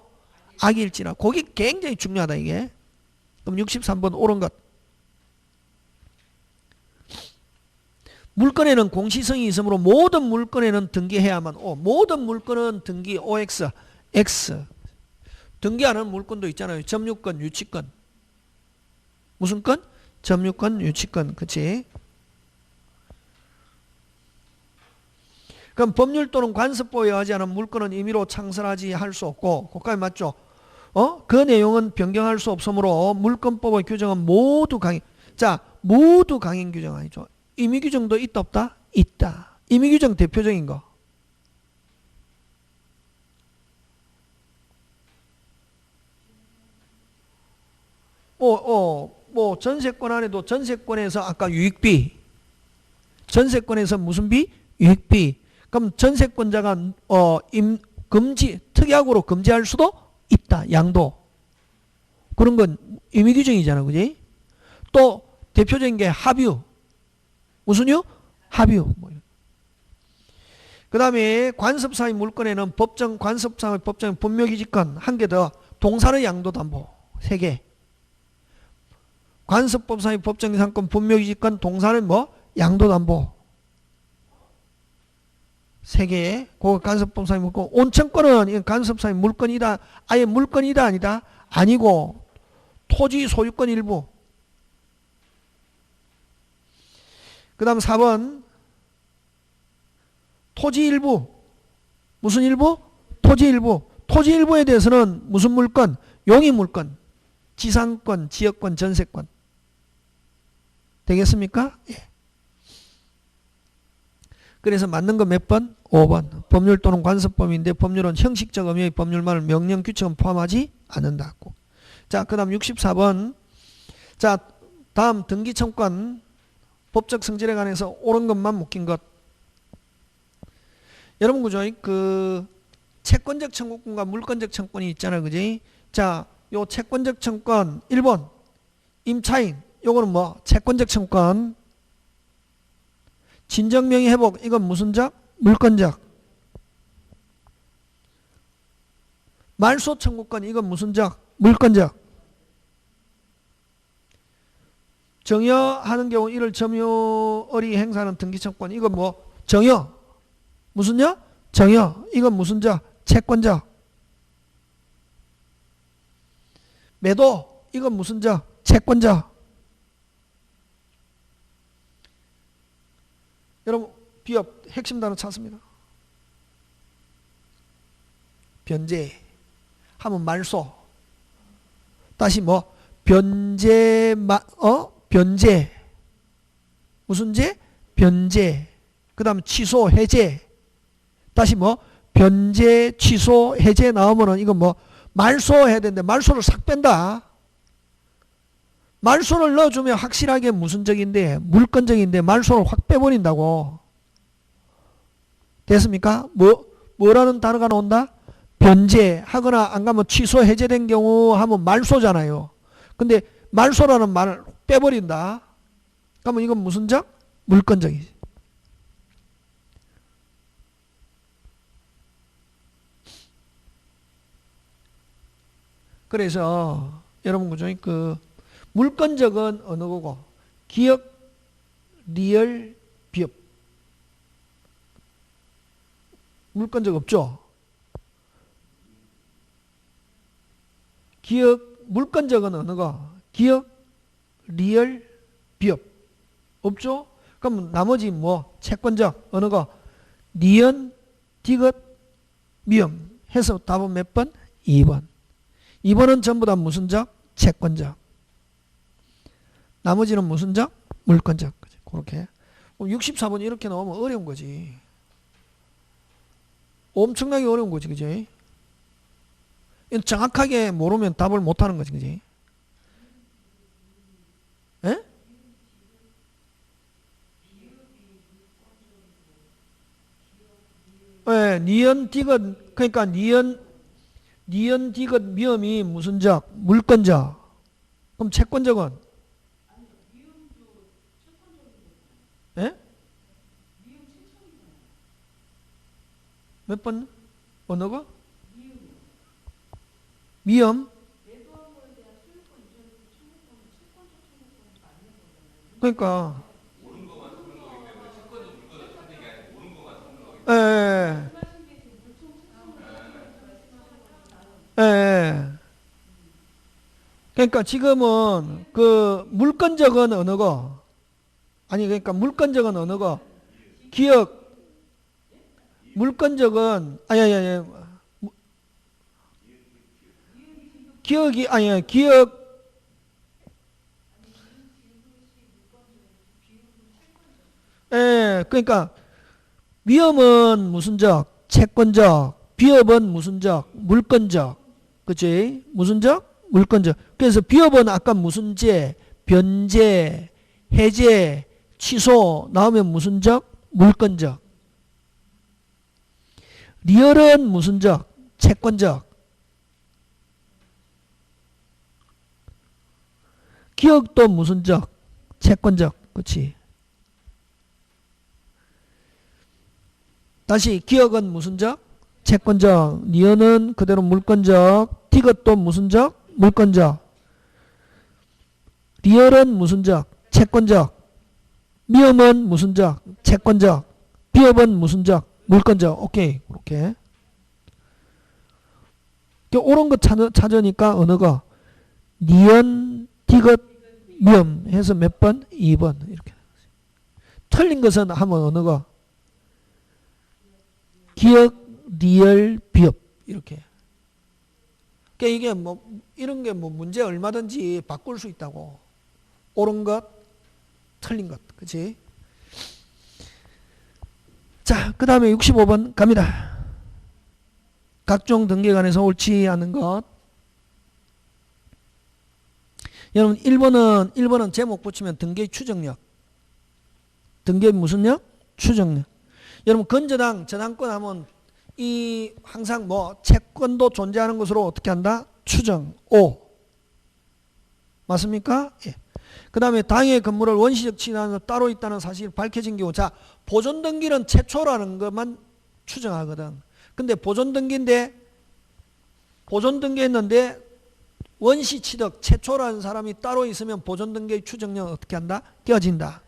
악일지라. 그게 굉장히 중요하다 이게. 그럼 63번 옳은 것. 물건에는 공시성이 있으므로 모든 물건에는 등기해야만 O. 모든 물건은 등기 OX, X. 등기하는 물건도 있잖아요. 점유권, 유치권. 무슨 건? 점유권, 유치권. 그치? 그럼 법률 또는 관습법에 의하지 않은 물건은 임의로 창설하지 할 수 없고, 거기까지 맞죠? 그 내용은 변경할 수 없으므로 물건법의 규정은 모두 강행. 자, 모두 강행 규정 아니죠? 임의 규정도 있다 없다? 있다. 임의 규정 대표적인 거. 뭐 전세권 안에도 전세권에서 아까 유익비. 전세권에서 무슨 비? 유익비. 그럼 전세권자가 금지 특약으로 금지할 수도 있다. 양도. 그런 건 임의 규정이잖아. 그지? 또 대표적인 게 합유. 무슨요? 합유. 그 다음에 관습사의 물건에는 법정 관습사의 법정 분묘기지권 한 개 더. 동산의 양도담보 3개. 관습법상의 법정이상권 분묘기지권 동산의 뭐? 양도담보 3개. 그 간섭법상의 물건. 온천권은 간섭상의 물건이다. 아예 물건이다 아니다? 아니고 토지 소유권 일부. 그 다음 4번 토지 일부. 무슨 일부? 토지 일부. 토지 일부에 대해서는 무슨 물건? 용의 물건. 지상권, 지역권, 전세권. 되겠습니까? 예. 그래서 맞는 거 몇 번? 5번. 법률 또는 관습법인데 법률은 형식적 의미의 법률만을 명령 규칙은 포함하지 않는다. 자, 그 다음 64번. 자, 다음 등기청권 법적 성질에 관해서 옳은 것만 묶인 것. 여러분 그죠? 그 채권적 청구권과 물권적 청구권이 있잖아요. 그지? 자, 요 채권적 청구권 1번 임차인. 요거는 뭐? 채권적 청구권. 진정명의 회복. 이건 무슨 적? 물권적. 말소 청구권. 이건 무슨 적? 물권적. 정여하는 경우 이를 점유월이 행사하는 등기청구권. 이건 뭐? 정여. 무슨요? 정여. 이건 무슨 적? 채권적. 매도. 이건 무슨 적? 채권적. 여러분 비업 핵심 단어 찾습니다. 변제 하면 말소. 다시 뭐 변제 변제 무슨 제? 변제. 그다음 취소 해제. 다시 뭐 변제 취소 해제 나오면은 이거 뭐 말소해야 되는데 말소를 싹 뺀다. 말소를 넣어주면 확실하게 무슨적인데 물건적인데 말소를 확 빼버린다고. 됐습니까? 뭐라는 단어가 나온다? 변제하거나 안 가면 취소 해제된 경우 하면 말소잖아요. 근데 말소라는 말을 빼버린다. 그러면 이건 무슨 적? 물건적이지. 그래서 여러분 그죠? 그 물건적은 어느 거고 기억, 리얼, 비업. 물건적 없죠? 기억, 물건적은 어느 거? 기억, 리얼, 비업. 없죠? 그럼 나머지 뭐 채권적 어느 거? 니은, 디귿, 미음 해서 답은 몇 번? 2번. 2번은 전부 다 무슨 적? 채권적. 나머지는 무슨 적? 물건적. 그렇게. 64번 이렇게 나오면 어려운 거지. 엄청나게 어려운 거지, 그지? 정확하게 모르면 답을 못 하는 거지, 그지? 예? 예, 니은, 디귿, 그러니까 니은, 디귿, 미음이 무슨 적? 물건적. 그럼 채권적은? 예? 몇 번? 어느 거? 미음? 그러니까 예, 예, 예. 그러니까 지금은 그 물건적은 어느 거? 아니 그러니까 물건적은 어느 거? 기억. 물건적은 아니 기억이 아니 기억. 예, 그러니까 위험은 무슨 적? 채권적. 비업은 무슨 적? 물건적. 그치? 무슨 적? 물건적. 그래서 비업은 아까 무슨 제? 변제, 해제, 취소 나오면 무슨 적? 물건적. 리얼은 무슨 적? 채권적. 기억도 무슨 적? 채권적. 그치? 다시 기억은 무슨 적? 채권적. 니은은 그대로 물건적. 디귿도 무슨 적? 물건적. 리얼은 무슨 적? 채권적. 미음은 무슨 적? 채권적. 비업은 무슨 적? 물건적. 오케이. 그렇게. 옳은 거 찾으니까 어느 거? 니은, 디귿, 미음 해서 몇 번? 2번. 이렇게. 틀린 것은 하면 어느 거? 기억, 리얼, 비업 이렇게. 그러니까 이게 뭐 이런 게 뭐 문제 얼마든지 바꿀 수 있다고. 옳은 것, 틀린 것, 그렇지? 자, 그 다음에 65번 갑니다. 각종 등기관에서 옳지 않은 것. 여러분 1번은 제목 붙이면 등기의 추정력. 등기의 무슨 력? 추정력. 여러분 건저당 저당권 하면 이 항상 뭐 채권도 존재하는 것으로 어떻게 한다? 추정. O. 맞습니까? 예. 그 다음에 당의 건물을 원시적 취득하면서 따로 있다는 사실이 밝혀진 경우. 자, 보존등기는 최초라는 것만 추정하거든. 근데 보존등기인데 보존등기 했는데 원시 취득 최초라는 사람이 따로 있으면 보존등기의 추정력은 어떻게 한다? 깨어진다.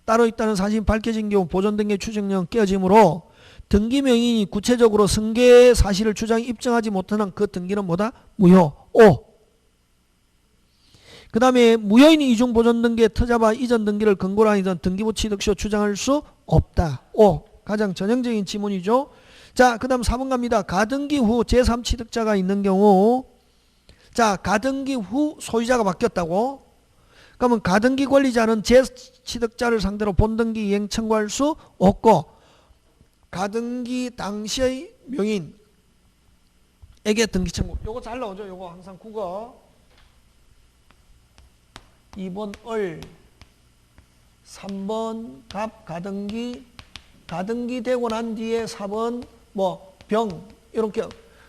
따로 있다는 사실이 밝혀진 경우 보존등기의 추정력은 깨어지므로 등기명인이 구체적으로 승계의 사실을 주장에 입증하지 못하는 그 등기는 뭐다? 무효. O. 그 다음에 무효인 이중 보존등기의 터잡아 이전 등기를 근거로 하는 등기부 취득시효 주장할 수 없다. O. 가장 전형적인 지문이죠. 자, 그 다음 4번 갑니다. 가등기 후 제3취득자가 있는 경우 자, 가등기 후 소유자가 바뀌었다고? 그러면 가등기 권리자는 제 취득자를 상대로 본등기 이행 청구할 수 없고, 가등기 당시의 명인에게 등기 청구. 요거 잘 나오죠? 요거 항상 국어. 2번 을, 3번 갑 가등기, 가등기 되고 난 뒤에 4번 뭐 병 이렇게.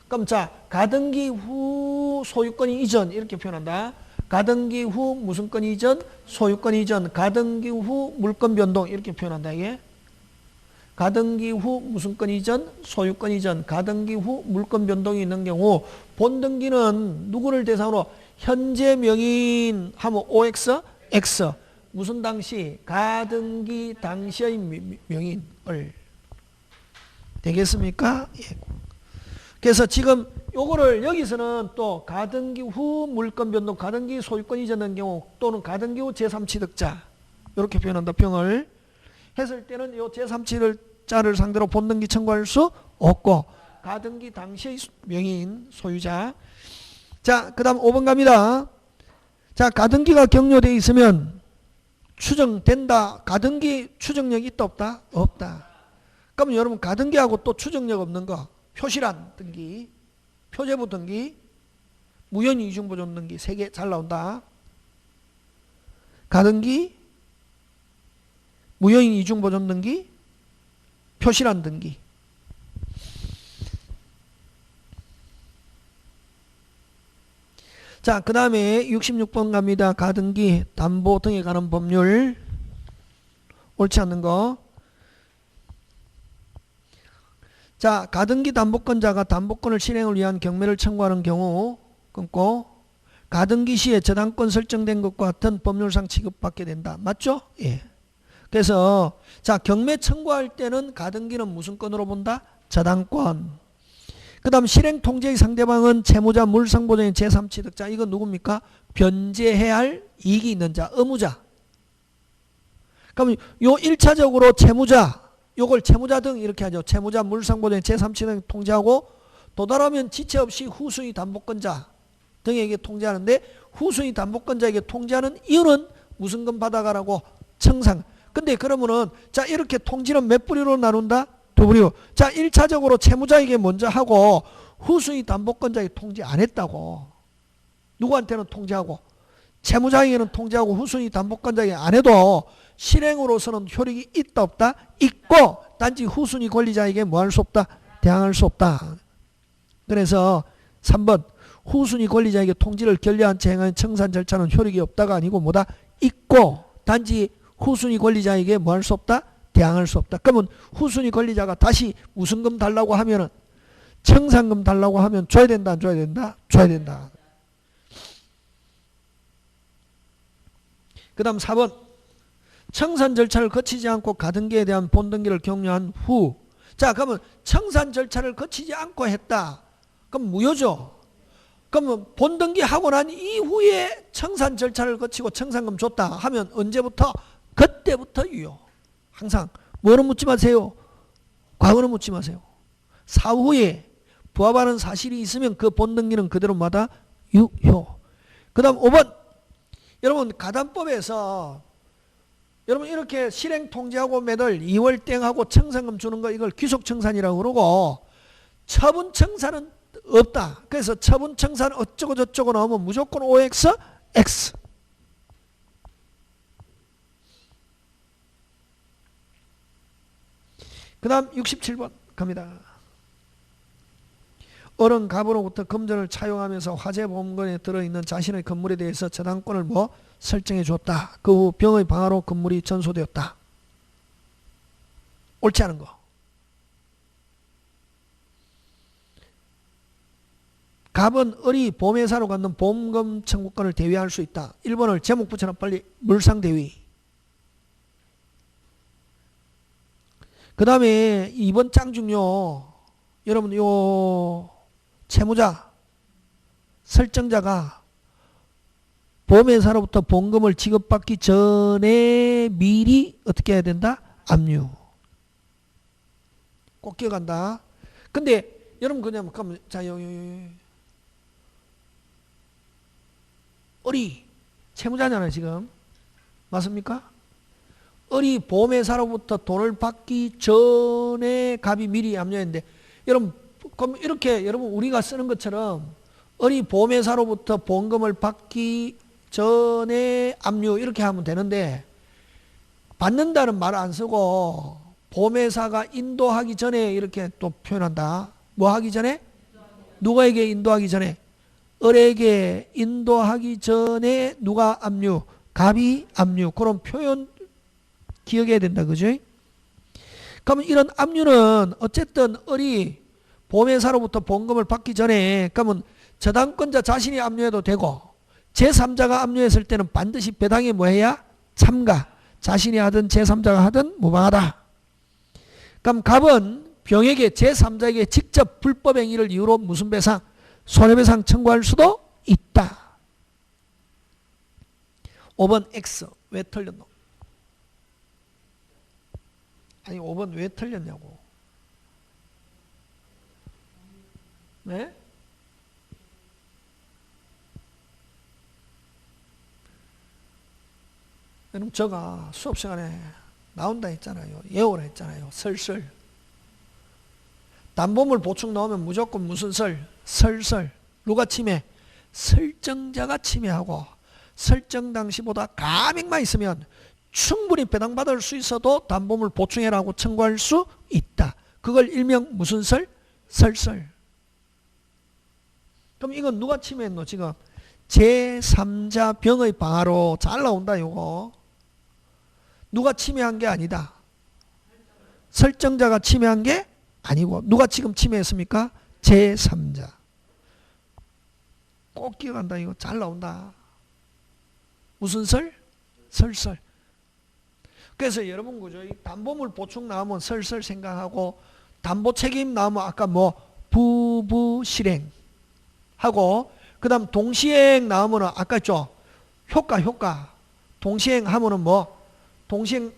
그럼 자, 가등기 후 소유권 이전 이렇게 표현한다. 가등기 후 무슨 권 이전? 소유권 이전. 가등기 후 물권 변동 이렇게 표현한다. 이게 가등기 후 무슨 권 이전? 소유권 이전. 가등기 후 물권 변동이 있는 경우 본등기는 누구를 대상으로? 현재 명인 하면 OX, X. 무슨 당시? 가등기 당시의 명인을. 되겠습니까? 예. 그래서 지금 요거를 여기서는 또 가등기 후 물권 변동, 가등기 소유권 이전된 경우 또는 가등기 후 제3취득자 이렇게 표현한다. 병을 했을 때는 요 제3취득자를 상대로 본등기 청구할 수 없고, 가등기 당시의 명인 소유자. 자, 그 다음 5번 갑니다. 자, 가등기가 격려되어 있으면 추정된다. 가등기 추정력이 있다 없다? 없다. 그러면 여러분 가등기하고 또 추정력 없는 거 표시란 등기, 표제부 등기, 무효인 이중보존 등기 3개 잘 나온다. 가등기, 무효인 이중보존 등기, 표시란 등기. 자, 그 다음에 66번 갑니다. 가등기, 담보 등에 관한 법률. 옳지 않는 거. 자, 가등기 담보권자가 담보권을 실행을 위한 경매를 청구하는 경우 끊고, 가등기 시에 저당권 설정된 것과 같은 법률상 취급받게 된다. 맞죠? 예. 그래서 자, 경매 청구할 때는 가등기는 무슨 건으로 본다? 저당권. 그 다음 실행 통제의 상대방은 채무자, 물상보전의 제3취득자. 이건 누굽니까? 변제해야 할 이익이 있는 자, 의무자. 그럼 요 1차적으로 채무자, 요걸 채무자 등 이렇게 하죠. 채무자, 물상보전의 제3취득 통제하고, 도달하면 지체 없이 후순위 담보권자 등에게 통제하는데, 후순위 담보권자에게 통제하는 이유는 무슨 건 받아가라고? 청산. 근데 그러면은 자, 이렇게 통지는 몇 부류로 나눈다? 2부류. 자, 1차적으로 채무자에게 먼저 하고 후순위 담보권자에게 통지 안 했다고. 누구한테는 통지하고 채무자에게는 통지하고 후순위 담보권자에게 안 해도 실행으로서는 효력이 있다 없다? 있고, 단지 후순위 권리자에게 뭐 할 수 없다? 대항할 수 없다. 그래서 3번 후순위 권리자에게 통지를 결례한 채 행한 청산 절차는 효력이 없다가 아니고 뭐다? 있고, 단지 후순위 권리자에게 뭐 할 수 없다? 대항할 수 없다. 그러면 후순위 권리자가 다시 무슨 금 달라고 하면은, 청산금 달라고 하면 줘야 된다, 안 줘야 된다? 줘야 된다. 그 다음 4번 청산 절차를 거치지 않고 가등기에 대한 본등기를 격려한 후. 자, 그러면 청산 절차를 거치지 않고 했다. 그럼 무효죠. 그러면 본등기 하고 난 이후에 청산 절차를 거치고 청산금 줬다 하면 언제부터? 그때부터 유효. 항상 뭐는 묻지 마세요. 과거는 묻지 마세요. 사후에 부합하는 사실이 있으면 그 본등기는 그대로마다 유효. 그 다음 5번 여러분 가담법에서 여러분 이렇게 실행 통지하고 매달 2월 땡하고 청산금 주는 거 이걸 귀속청산이라고 그러고, 처분청산은 없다. 그래서 처분청산 어쩌고 저쩌고 나오면 무조건 OX, X. 그 다음 67번 갑니다. 어른 갑으로부터 금전을 차용하면서 화재보험권에 들어있는 자신의 건물에 대해서 저당권을 뭐 설정해 줬다. 그 후 병의 방화로 건물이 전소되었다. 옳지 않은 거. 갑은 을이 보험회사로 갖는 보험금 청구권을 대위할 수 있다. 1번을 제목 붙여놔 빨리. 물상대위. 그 다음에 2번 짱중요. 여러분 요 채무자 설정자가 보험회사로부터 보험금을 지급받기 전에 미리 어떻게 해야 된다? 압류. 꼭 기억한다. 근데 여러분 그냥 그러면 자 여기 을이 채무자잖아요 지금. 맞습니까? 을이 보매사로부터 돈을 받기 전에 갑이 미리 압류했는데, 여러분 그럼 이렇게 여러분 우리가 쓰는 것처럼 을이 보매사로부터 보험금을 받기 전에 압류 이렇게 하면 되는데, 받는다는 말 안 쓰고 보매사가 인도하기 전에 이렇게 또 표현한다. 뭐 하기 전에? 누구에게 인도하기 전에? 을에게 인도하기 전에 누가 압류? 갑이 압류. 그런 표현 기억해야 된다. 그죠? 그러면 이런 압류는 어쨌든 을이 보매사로부터 보험금을 받기 전에, 그러면 저당권자 자신이 압류해도 되고, 제3자가 압류했을 때는 반드시 배당에 뭐 해야? 참가. 자신이 하든 제3자가 하든 무방하다. 그럼 갑은 병에게 제3자에게 직접 불법 행위를 이유로 무슨 배상? 손해배상 청구할 수도 있다. 5번 X. 왜 틀렸노? 아니 5번 왜 틀렸냐고. 네? 여러분 제가 수업 시간에 나온다 했잖아요. 예오라 했잖아요. 설설. 담보물 보충 나오면 무조건 무슨 설? 설설. 누가 침해? 설정자가 침해하고, 설정 당시보다 가액만 있으면 충분히 배당받을 수 있어도 담보물 보충해라고 청구할 수 있다. 그걸 일명 무슨 설? 설설. 그럼 이건 누가 침해했노? 지금 제3자 병의 방화로 잘 나온다. 요거 누가 침해한 게 아니다. 설정자가 침해한 게 아니고, 누가 지금 침해했습니까? 제3자. 꼭 기억한다. 이거 잘 나온다. 무슨 설? 설설. 그래서 여러분 그죠? 담보물 보충 나오면 설설 생각하고, 담보 책임 나오면 아까 뭐 부부 실행 하고, 그 다음 동시행 나오면 아까 있죠? 효과. 동시행 하면은 뭐? 동시행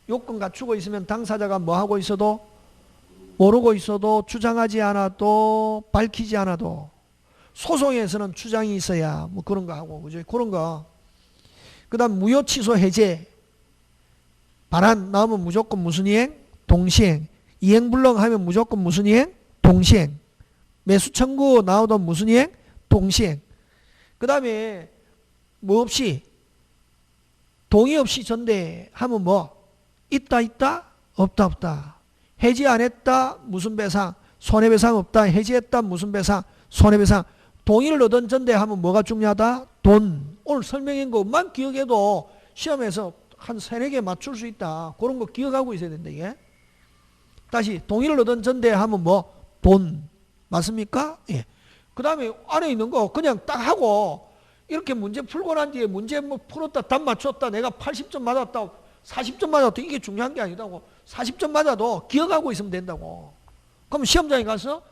요건 갖추고 있으면 당사자가 뭐 하고 있어도, 모르고 있어도, 주장하지 않아도, 밝히지 않아도, 소송에서는 주장이 있어야 뭐 그런 거 하고, 그죠? 그런 거. 그 다음 무효 취소 해제. 반환 나오면 무조건 무슨 이행? 동시행. 이행불능 하면 무조건 무슨 이행? 동시행. 매수 청구 나오던 무슨 이행? 동시행. 그 다음에 뭐 없이, 동의 없이 전대하면 뭐? 있다 없다. 해지 안 했다 무슨 배상? 손해배상 없다. 해지했다 무슨 배상? 손해배상. 동의를 얻은 전대하면 뭐가 중요하다? 돈. 오늘 설명한 것만 기억해도 시험에서 한 3-4개 맞출 수 있다. 그런 거 기억하고 있어야 된다. 이게. 다시 동의를 얻은 전대하면 뭐? 돈. 맞습니까? 예. 그 다음에 안에 있는 거 그냥 딱 하고, 이렇게 문제 풀고 난 뒤에 문제 뭐 풀었다, 답 맞췄다, 내가 80점 맞았다, 40점 맞았다, 이게 중요한 게 아니다고. 40점 맞아도 기억하고 있으면 된다고. 그럼 시험장에 가서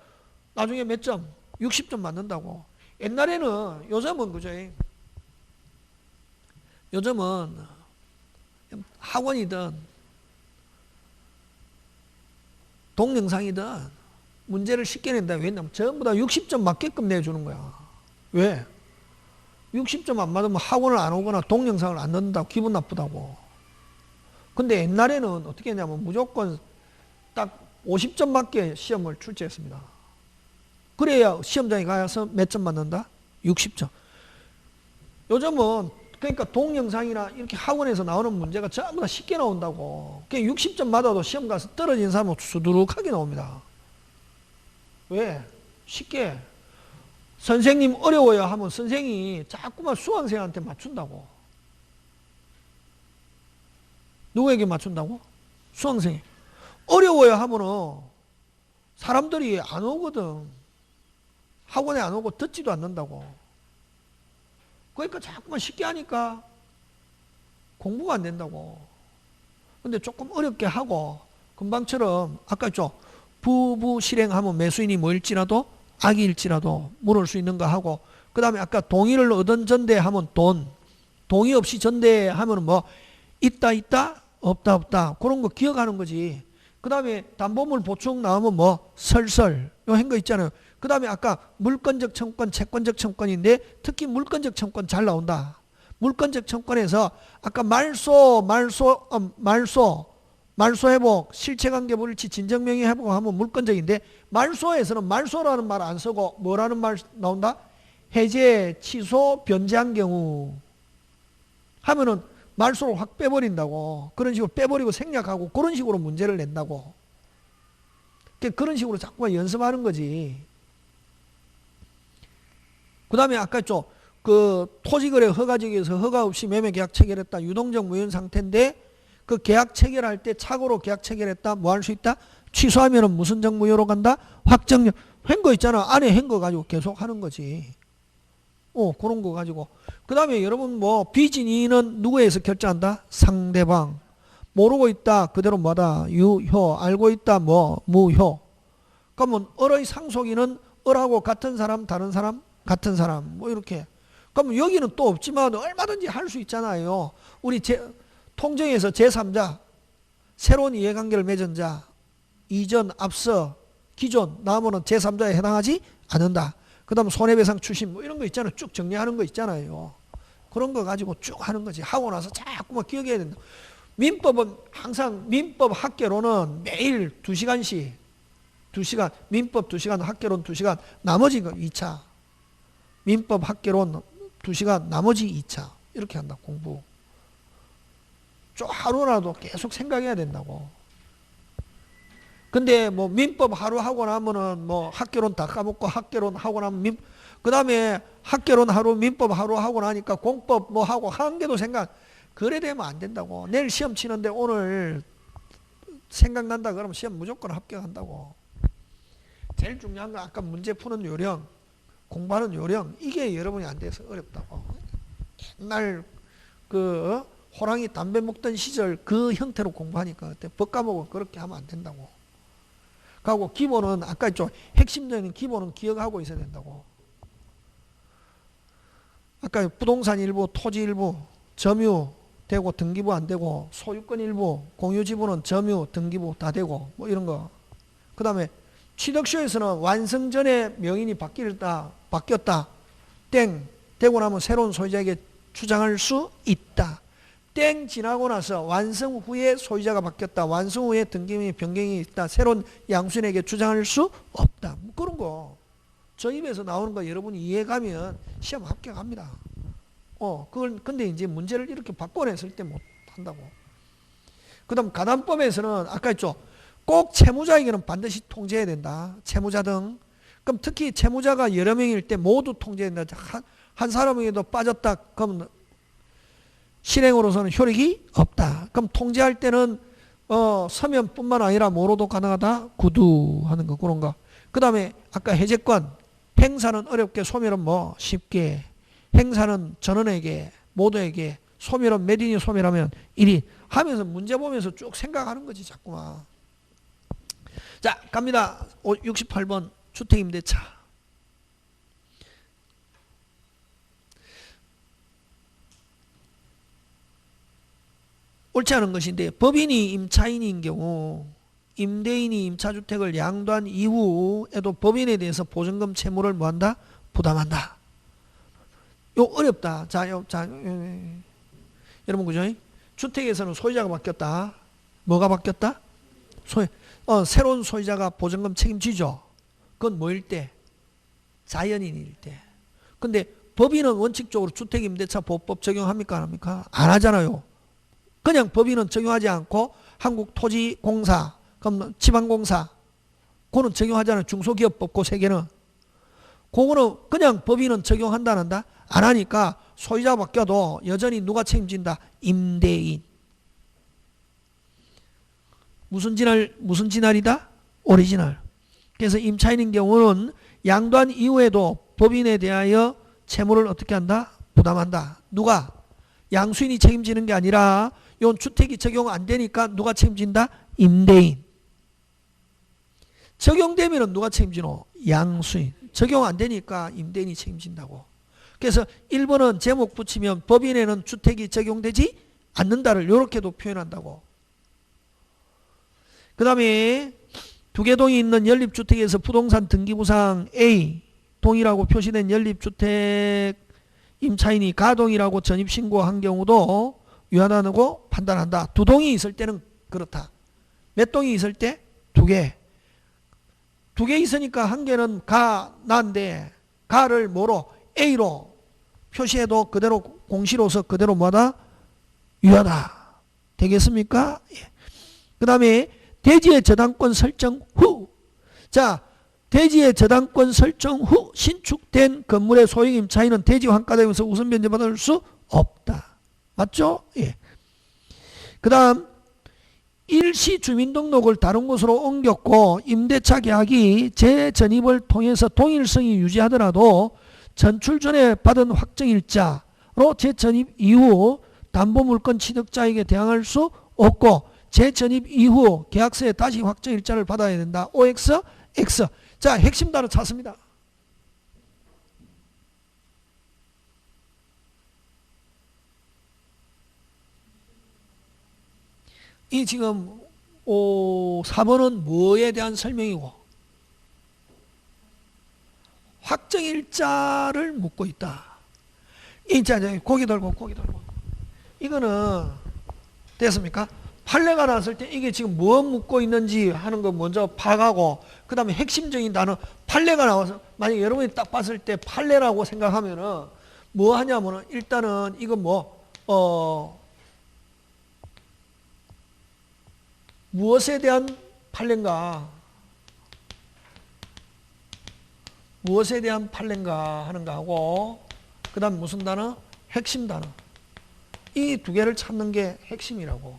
나중에 몇 점? 60점 맞는다고. 옛날에는, 요즘은 그죠? 요즘은 학원이든 동영상이든 문제를 쉽게 낸다. 왜냐면 전부 다 60점 맞게끔 내주는 거야. 왜? 60점 안 맞으면 학원을 안 오거나 동영상을 안 넣는다고 기분 나쁘다고. 근데 옛날에는 어떻게 했냐면 무조건 딱 50점 맞게 시험을 출제했습니다. 그래야 시험장에 가서 몇 점 맞는다? 60점. 요즘은 그러니까 동영상이나 이렇게 학원에서 나오는 문제가 전부 다 쉽게 나온다고. 그냥 60점 맞아도 시험 가서 떨어진 사람은 수두룩하게 나옵니다. 왜? 쉽게. 선생님 어려워요 하면 선생님이 자꾸만 수강생한테 맞춘다고. 누구에게 맞춘다고? 수강생이. 어려워요 하면은 사람들이 안 오거든. 학원에 안 오고 듣지도 않는다고. 그러니까 자꾸만 쉽게 하니까 공부가 안 된다고. 근데 조금 어렵게 하고, 금방처럼 아까 있죠? 부부 실행하면 매수인이 뭐일지라도, 악일지라도 물을 수 있는 거 하고, 그 다음에 아까 동의를 얻은 전대하면 돈, 동의 없이 전대하면 뭐 있다 없다 그런 거 기억하는 거지. 그 다음에 담보물 보충 나오면 뭐 설설 요 한 거 있잖아요. 그 다음에 아까 물권적 청구권, 채권적 청구권인데 특히 물권적 청구권 잘 나온다. 물권적 청구권에서 아까 말소 회복, 실체관계 불일치, 진정명의 회복하면 물권적인데 말소에서는 말소라는 말 안 쓰고 뭐라는 말 나온다? 해제, 취소, 변제한 경우 하면은 말소를 확 빼버린다고. 그런 식으로 빼버리고 생략하고 그런 식으로 문제를 낸다고. 그런 식으로 자꾸만 연습하는 거지. 그 다음에 아까 그 토지거래 허가지역에서 허가 없이 매매계약 체결했다. 유동적 무효인 상태인데 그 계약 체결할 때 착오로 계약 체결했다. 뭐 할 수 있다? 취소하면은 무슨 적 무효로 간다? 확정적. 한 거 있잖아. 안에 한 거 가지고 계속 하는 거지. 그런 거 가지고. 그 다음에 여러분 뭐 비진이는 누구에 의해서 결정한다? 상대방. 모르고 있다. 그대로 뭐다? 유효. 알고 있다. 뭐 무효. 그러면 을의 상속인은 을하고 같은 사람, 다른 사람, 같은 사람. 뭐 이렇게. 그러면 여기는 또 없지만 얼마든지 할 수 있잖아요. 우리 통정에서 제3자, 새로운 이해관계를 맺은 자, 이전, 앞서, 기존, 나머지는 제3자에 해당하지 않는다. 그 다음 손해배상 추심 뭐 이런 거 있잖아요. 쭉 정리하는 거 있잖아요. 그런 거 가지고 쭉 하는 거지. 하고 나서 자꾸만 기억해야 된다. 민법은 항상 민법 학개론은 매일 2시간씩 2시간 민법 2시간 학개론 2시간 나머지 거 2차 민법 학개론 2시간 나머지 2차 이렇게 한다. 공부 좀 하루라도 계속 생각해야 된다고. 근데 뭐 민법 하루 하고 나면은 뭐 학개론 다 까먹고 학개론 하고 나면 그 다음에 학개론 하루 민법 하루 하고 나니까 공법 뭐 하고 한 개도 생각 그래 되면 안 된다고. 내일 시험 치는데 오늘 생각난다 그러면 시험 무조건 합격한다고. 제일 중요한 건 아까 문제 푸는 요령 공부하는 요령 이게 여러분이 안 돼서 어렵다고. 옛날 그 호랑이 담배 먹던 시절 그 형태로 공부하니까 그때 법 까먹고 그렇게 하면 안 된다고. 하고 기본은 아까 좀 핵심적인 기본은 기억하고 있어야 된다고. 아까 부동산 일부, 토지 일부, 점유 되고 등기부 안 되고 소유권 일부, 공유지부는 점유, 등기부 다 되고 뭐 이런 거. 그 다음에 취득시효에서는 완성 전에 명인이 바뀌었다. 땡 되고 나면 새로운 소유자에게 주장할 수 있다. 땡 지나고 나서 완성 후에 소유자가 바뀌었다. 완성 후에 등기명의 변경이 있다. 새로운 양수인에게 주장할 수 없다. 뭐 그런 거. 저 입에서 나오는 거 여러분이 이해가면 시험 합격합니다. 그걸 근데 이제 문제를 이렇게 바꿔냈을 때 못 한다고. 그 다음 가담법에서는 아까 했죠. 꼭 채무자에게는 반드시 통지해야 된다. 채무자 등. 그럼 특히 채무자가 여러 명일 때 모두 통지해야 된다. 한 사람에게도 빠졌다. 그럼 실행으로서는 효력이 없다. 그럼 통지할 때는 서면뿐만 아니라 뭐로도 가능하다. 구두하는 거 그런 거. 그 다음에 아까 해제권. 행사는 어렵게 소멸은 뭐 쉽게. 행사는 전원에게 모두에게. 소멸은 몇 인이 소멸하면 1인 하면서 문제 보면서 쭉 생각하는 거지 자꾸만. 자 갑니다. 68번 주택임대차. 옳지 않은 것인데 법인이 임차인인 경우 임대인이 임차주택을 양도한 이후에도 법인에 대해서 보증금 채무를 뭐한다? 부담한다. 요 어렵다. 여러분 그죠? 주택에서는 소유자가 바뀌었다. 뭐가 바뀌었다? 새로운 소유자가 보증금 책임지죠. 그건 뭐일 때? 자연인일 때. 근데 법인은 원칙적으로 주택임대차 보호법 적용합니까? 안 합니까? 안 하잖아요. 그냥 법인은 적용하지 않고 한국토지공사, 그럼 지방공사, 그거는 적용하잖아요. 중소기업법 그 세 개는. 그거는 그냥 법인은 적용한다 안 한다? 안 하니까 소유자 바뀌어도 여전히 누가 책임진다? 임대인. 무슨 진할이다? 오리지널. 그래서 임차인인 경우는 양도한 이후에도 법인에 대하여 채무를 어떻게 한다? 부담한다. 누가? 양수인이 책임지는 게 아니라 이건 주택이 적용 안 되니까 누가 책임진다? 임대인. 적용되면 누가 책임지노? 양수인. 적용 안 되니까 임대인이 책임진다고. 그래서 1번은 제목 붙이면 법인에는 주택이 적용되지 않는다를 이렇게도 표현한다고. 그 다음에 두 개 동이 있는 연립주택에서 부동산 등기부상 A 동이라고 표시된 연립주택 임차인이 가동이라고 전입신고한 경우도 유한하다고 판단한다. 두 동이 있을 때는 그렇다. 몇 동이 있을 때? 두 개. 두 개 있으니까 한 개는 가, 나인데 가를 뭐로? A로 표시해도 그대로 공시로서 그대로 뭐다? 유하다. 되겠습니까? 예. 그 다음에 대지의 저당권 설정 후. 자, 대지의 저당권 설정 후 신축된 건물의 소유임 차이는 대지 환가되면서 우선 변제받을 수 없다. 맞죠? 예. 그 다음 일시 주민등록을 다른 곳으로 옮겼고 임대차 계약이 재전입을 통해서 동일성이 유지하더라도 전출 전에 받은 확정일자로 재전입 이후 담보물건 취득자에게 대항할 수 없고 재전입 이후 계약서에 다시 확정일자를 받아야 된다. OX, X. 자, 핵심 단어 찾습니다. 이 지금 4번은 뭐에 대한 설명이고 확정일자를 묻고 있다. 자, 고기 들고 이거는 됐습니까? 판례가 나왔을 때 이게 지금 뭐 묻고 있는지 하는 거 먼저 파악하고 그 다음에 핵심적인 단어 판례가 나와서 만약에 여러분이 딱 봤을 때 판례라고 생각하면은 뭐 하냐면은 일단은 이거 무엇에 대한 판례인가 무엇에 대한 판례인가 하는 거 하고 그 다음 무슨 단어? 핵심 단어. 이 두 개를 찾는 게 핵심이라고.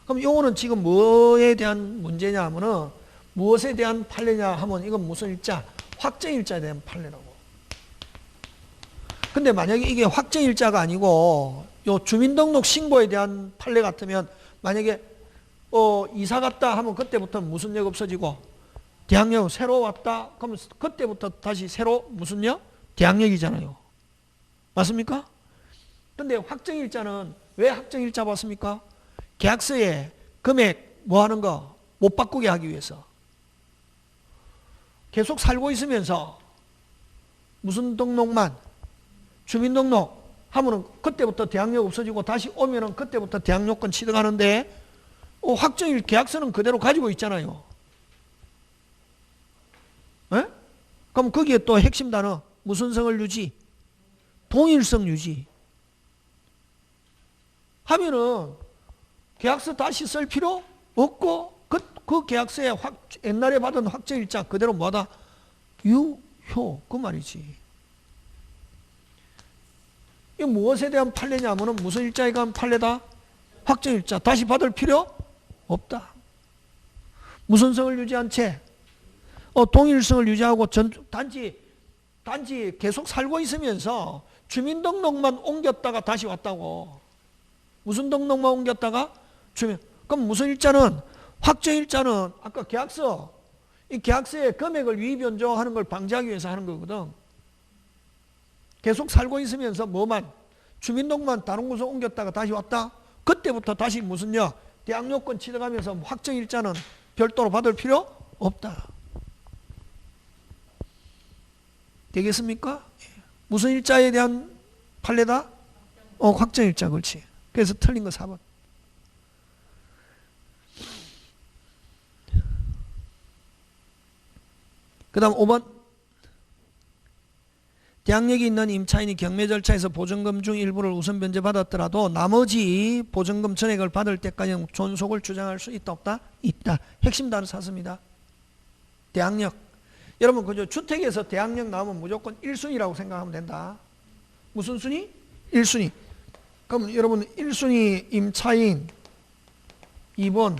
그럼 요거는 지금 뭐에 대한 문제냐 하면은 무엇에 대한 판례냐 하면 이건 무슨 일자? 확정일자에 대한 판례라고. 근데 만약에 이게 확정일자가 아니고 요 주민등록 신고에 대한 판례 같으면 만약에 이사 갔다 하면 그때부터 무슨 역 없어지고 대항력 새로 왔다 그러면 그때부터 다시 새로 무슨 역? 대항력이잖아요. 맞습니까? 근데 확정일자는 왜 확정일자 봤습니까? 계약서에 금액 뭐 하는 거 못 바꾸게 하기 위해서 계속 살고 있으면서 무슨 등록만 주민등록 하면은 그때부터 대항력 없어지고 다시 오면은 그때부터 대항력권 취득하는데 확정일 계약서는 그대로 가지고 있잖아요. 에? 그럼 거기에 또 핵심 단어 무슨 성을 유지? 동일성 유지 하면은 계약서 다시 쓸 필요 없고 그 계약서에 옛날에 받은 확정일자 그대로 뭐다? 유효 그 말이지. 이 무엇에 대한 판례냐 하면은 무슨 일자에 관한 판례다? 확정일자 다시 받을 필요 없다. 무슨 성을 유지한 채? 동일성을 유지하고 단지 계속 살고 있으면서 주민등록만 옮겼다가 다시 왔다고. 무슨 등록만 옮겼다가? 그럼 무슨 일자는? 확정일자는 아까 계약서, 이 계약서의 금액을 유의 변조하는 걸 방지하기 위해서 하는 거거든. 계속 살고 있으면서 뭐만? 주민등록만 다른 곳으로 옮겼다가 다시 왔다? 그때부터 다시 무슨요? 대항력권 취득하면서 확정일자는 별도로 받을 필요 없다. 되겠습니까? 무슨 일자에 대한 판례다? 확정일자 그렇지. 그래서 틀린 거 4번. 그 다음 5번. 대항력이 있는 임차인이 경매 절차에서 보증금 중 일부를 우선 변제받았더라도 나머지 보증금 전액을 받을 때까지 존속을 주장할 수 있다 없다? 있다. 핵심 단어 찾습니다. 대항력. 여러분 그죠? 주택에서 대항력 나오면 무조건 1순위라고 생각하면 된다. 무슨 순위? 1순위. 그럼 여러분 1순위 임차인 2번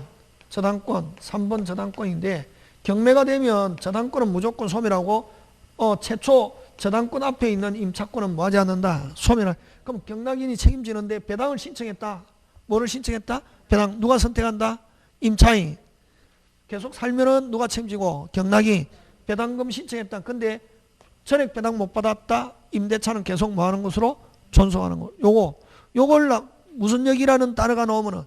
저당권 3번 저당권인데 경매가 되면 저당권은 무조건 소멸하고 최초 저당권 앞에 있는 임차권은 뭐하지 않는다? 소멸할. 그럼 경락인이 책임지는데 배당을 신청했다. 뭐를 신청했다? 배당. 누가 선택한다? 임차인. 계속 살면은 누가 책임지고? 경락인. 배당금 신청했다. 근데 전액 배당 못 받았다. 임대차는 계속 뭐 하는 것으로? 존속하는 거. 요걸 무슨 역이라는 단어가 나오면은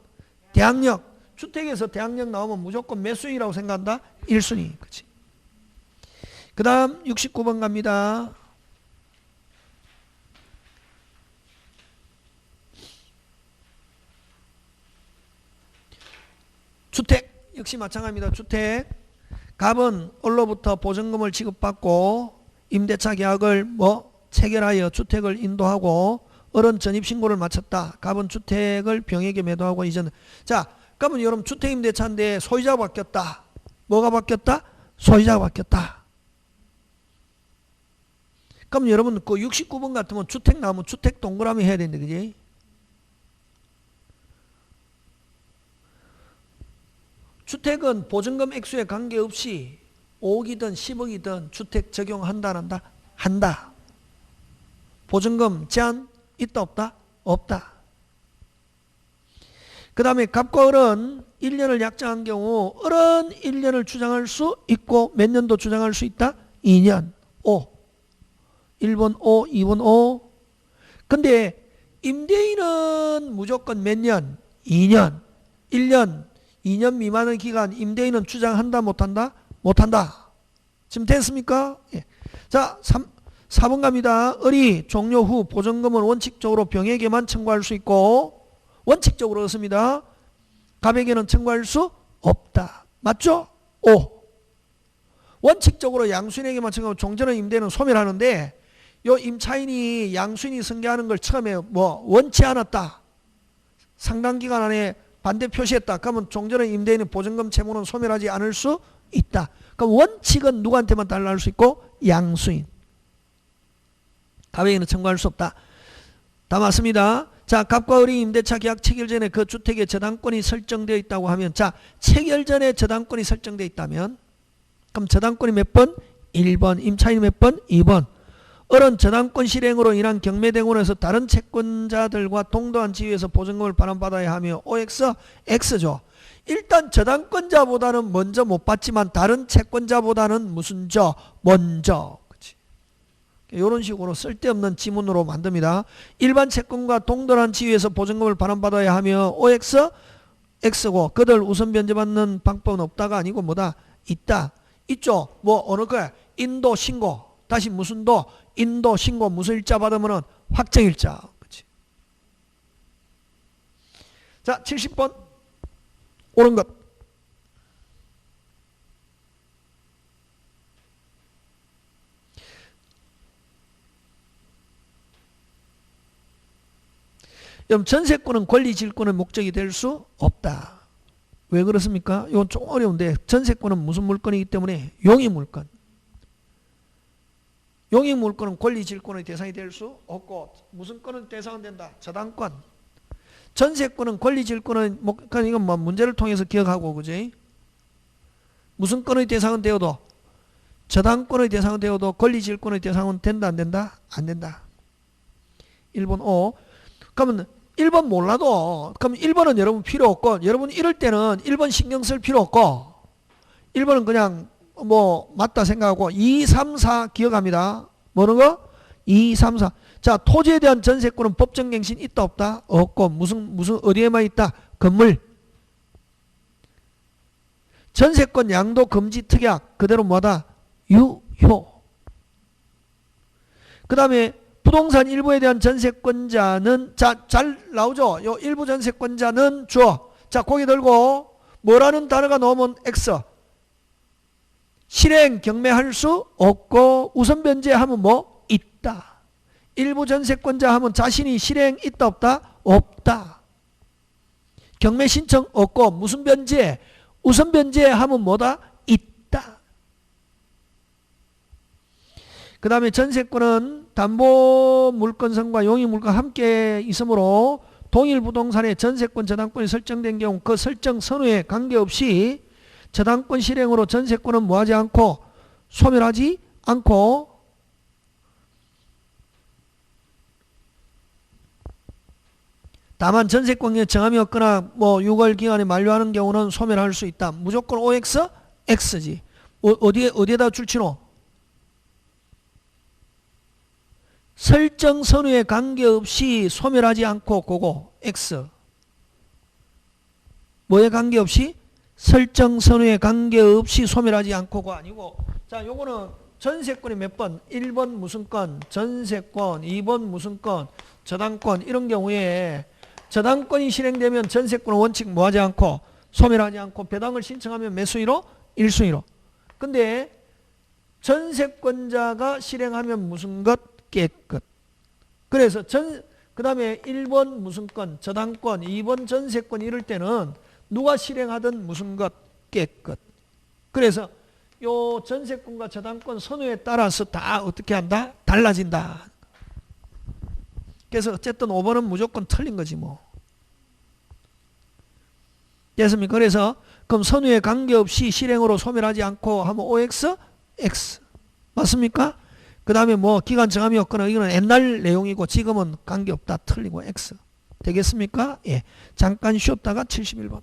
대항력, 주택에서 대항력 나오면 무조건 몇 순위라고 생각한다? 1순위. 그치? 그 다음 69번 갑니다. 주택 역시 마찬가지입니다. 주택 갑은 을로부터 보증금을 지급받고 임대차 계약을 체결하여 주택을 인도하고 을은 전입신고를 마쳤다. 갑은 주택을 병에게 매도하고 이전. 자, 그러면 여러분 주택임대차인데 소유자가 바뀌었다. 뭐가 바뀌었다? 소유자가 바뀌었다. 그럼 여러분 그 69번 같으면 주택 나오면 주택 동그라미 해야 되는데 그지? 주택은 보증금 액수에 관계없이 5억이든 10억이든 주택 적용한다 안 한다? 한다. 보증금 제한 있다 없다? 없다. 그 다음에 갑과 을은 1년을 약정한 경우 을은 1년을 주장할 수 있고 몇 년도 주장할 수 있다? 2년. 5. 1번 5, 2번 5. 근데 임대인은 무조건 몇 년? 2년. 1년. 2년 미만의 기간 임대인은 주장한다 못한다? 못한다. 지금 됐습니까? 예. 자 4번 갑니다. 을이 종료 후 보증금은 원칙적으로 병에게만 청구할 수 있고 원칙적으로 그렇습니다. 갑에게는 청구할 수 없다. 맞죠? 5. 원칙적으로 양수인에게만 청구하고 종전의 임대인은 소멸하는데 요 임차인이 양수인이 승계하는 걸 처음에 원치 않았다. 상당 기간 안에 반대 표시했다. 그러면 종전의 임대인의 보증금 채무는 소멸하지 않을 수 있다. 그럼 원칙은 누구한테만 달라할 수 있고? 양수인. 갑에게는 청구할 수 없다. 다 맞습니다. 자, 갑과 을이 임대차 계약 체결 전에 그 주택에 저당권이 설정되어 있다고 하면, 자, 체결 전에 저당권이 설정되어 있다면, 그럼 저당권이 몇 번? 1번. 임차인이 몇 번? 2번. 을은 저당권 실행으로 인한 경매대금에서 다른 채권자들과 동등한 지위에서 보증금을 반환받아야 하며 OX, X죠. 일단 저당권자보다는 먼저 못 받지만 다른 채권자보다는 무슨 먼저. 그치? 이런 식으로 쓸데없는 지문으로 만듭니다. 일반 채권과 동등한 지위에서 보증금을 반환받아야 하며 OX, X고 그들 우선 변제받는 방법은 없다가 아니고 뭐다? 있다. 있죠. 어느 거야? 인도 신고. 다시 무슨 도? 인도 신고 무슨 일자 받으면은 확정일자. 그치? 자, 70번. 옳은 것. 여러분, 전세권은 권리질권의 목적이 될 수 없다. 왜 그렇습니까? 이건 좀 어려운데 전세권은 무슨 물건이기 때문에 용익물건. 용익물건은 권리질권의 대상이 될 수 없고 무슨 건은 대상은 된다? 저당권. 전세권은 권리질권의 이건 문제를 통해서 기억하고 그지? 무슨 건의 대상은 되어도 저당권의 대상은 되어도 권리질권의 대상은 된다 안 된다? 안 된다. 1번 5. 그러면 1번 몰라도 그럼 1번은 여러분 필요 없고 여러분 이럴 때는 1번 신경 쓸 필요 없고 1번은 그냥 맞다 생각하고 2, 3, 4 기억합니다. 뭐는 거? 2, 3, 4. 자, 토지에 대한 전세권은 법정갱신 있다 없다? 없고 무슨 어디에만 있다? 건물. 전세권 양도 금지 특약 그대로 뭐다? 유효. 그 다음에 부동산 일부에 대한 전세권자는 잘 나오죠? 요 일부 전세권자는 주어. 자, 고개 들고 뭐라는 단어가 나오면 X. 실행 경매할 수 없고 우선 변제하면 있다. 일부 전세권자 하면 자신이 실행 있다 없다? 없다. 경매 신청 없고 무슨 변제? 우선 변제하면 뭐다? 있다. 그 다음에 전세권은 담보물건성과 용익물건 함께 있으므로 동일 부동산에 전세권 저당권이 설정된 경우 그 설정 선호에 관계없이 저당권 실행으로 전세권은 뭐하지 않고 소멸하지 않고 다만 전세권에 정함이 없거나 6월 기간에 만료하는 경우는 소멸할 수 있다. 무조건 OX, X지. 어디에다 줄치노? 설정 선호에 관계없이 소멸하지 않고 그거 X. 뭐에 관계없이? 설정 선우에 관계없이 소멸하지 않고가 아니고, 자, 요거는 전세권이 몇 번? 1번 무슨 건? 전세권, 2번 무슨 건? 저당권. 이런 경우에 저당권이 실행되면 전세권은 원칙 뭐하지 않고 소멸하지 않고 배당을 신청하면 몇 순위로? 1순위로. 근데 전세권자가 실행하면 무슨 것? 깨끗. 그래서 그 다음에 1번 무슨 건? 저당권, 2번 전세권 이럴 때는 누가 실행하든 무슨 것? 깨끗. 그래서 요 전세권과 저당권 선호에 따라서 다 어떻게 한다? 달라진다. 그래서 어쨌든 5번은 무조건 틀린 거지 뭐. 됐습니까? 그래서 그럼 선우에 관계없이 실행으로 소멸하지 않고 하면 OX? X. 맞습니까? 그 다음에 뭐 기간 정함이 없거나 이거는 옛날 내용이고 지금은 관계없다. 틀리고 X. 되겠습니까? 예. 잠깐 쉬었다가 71번.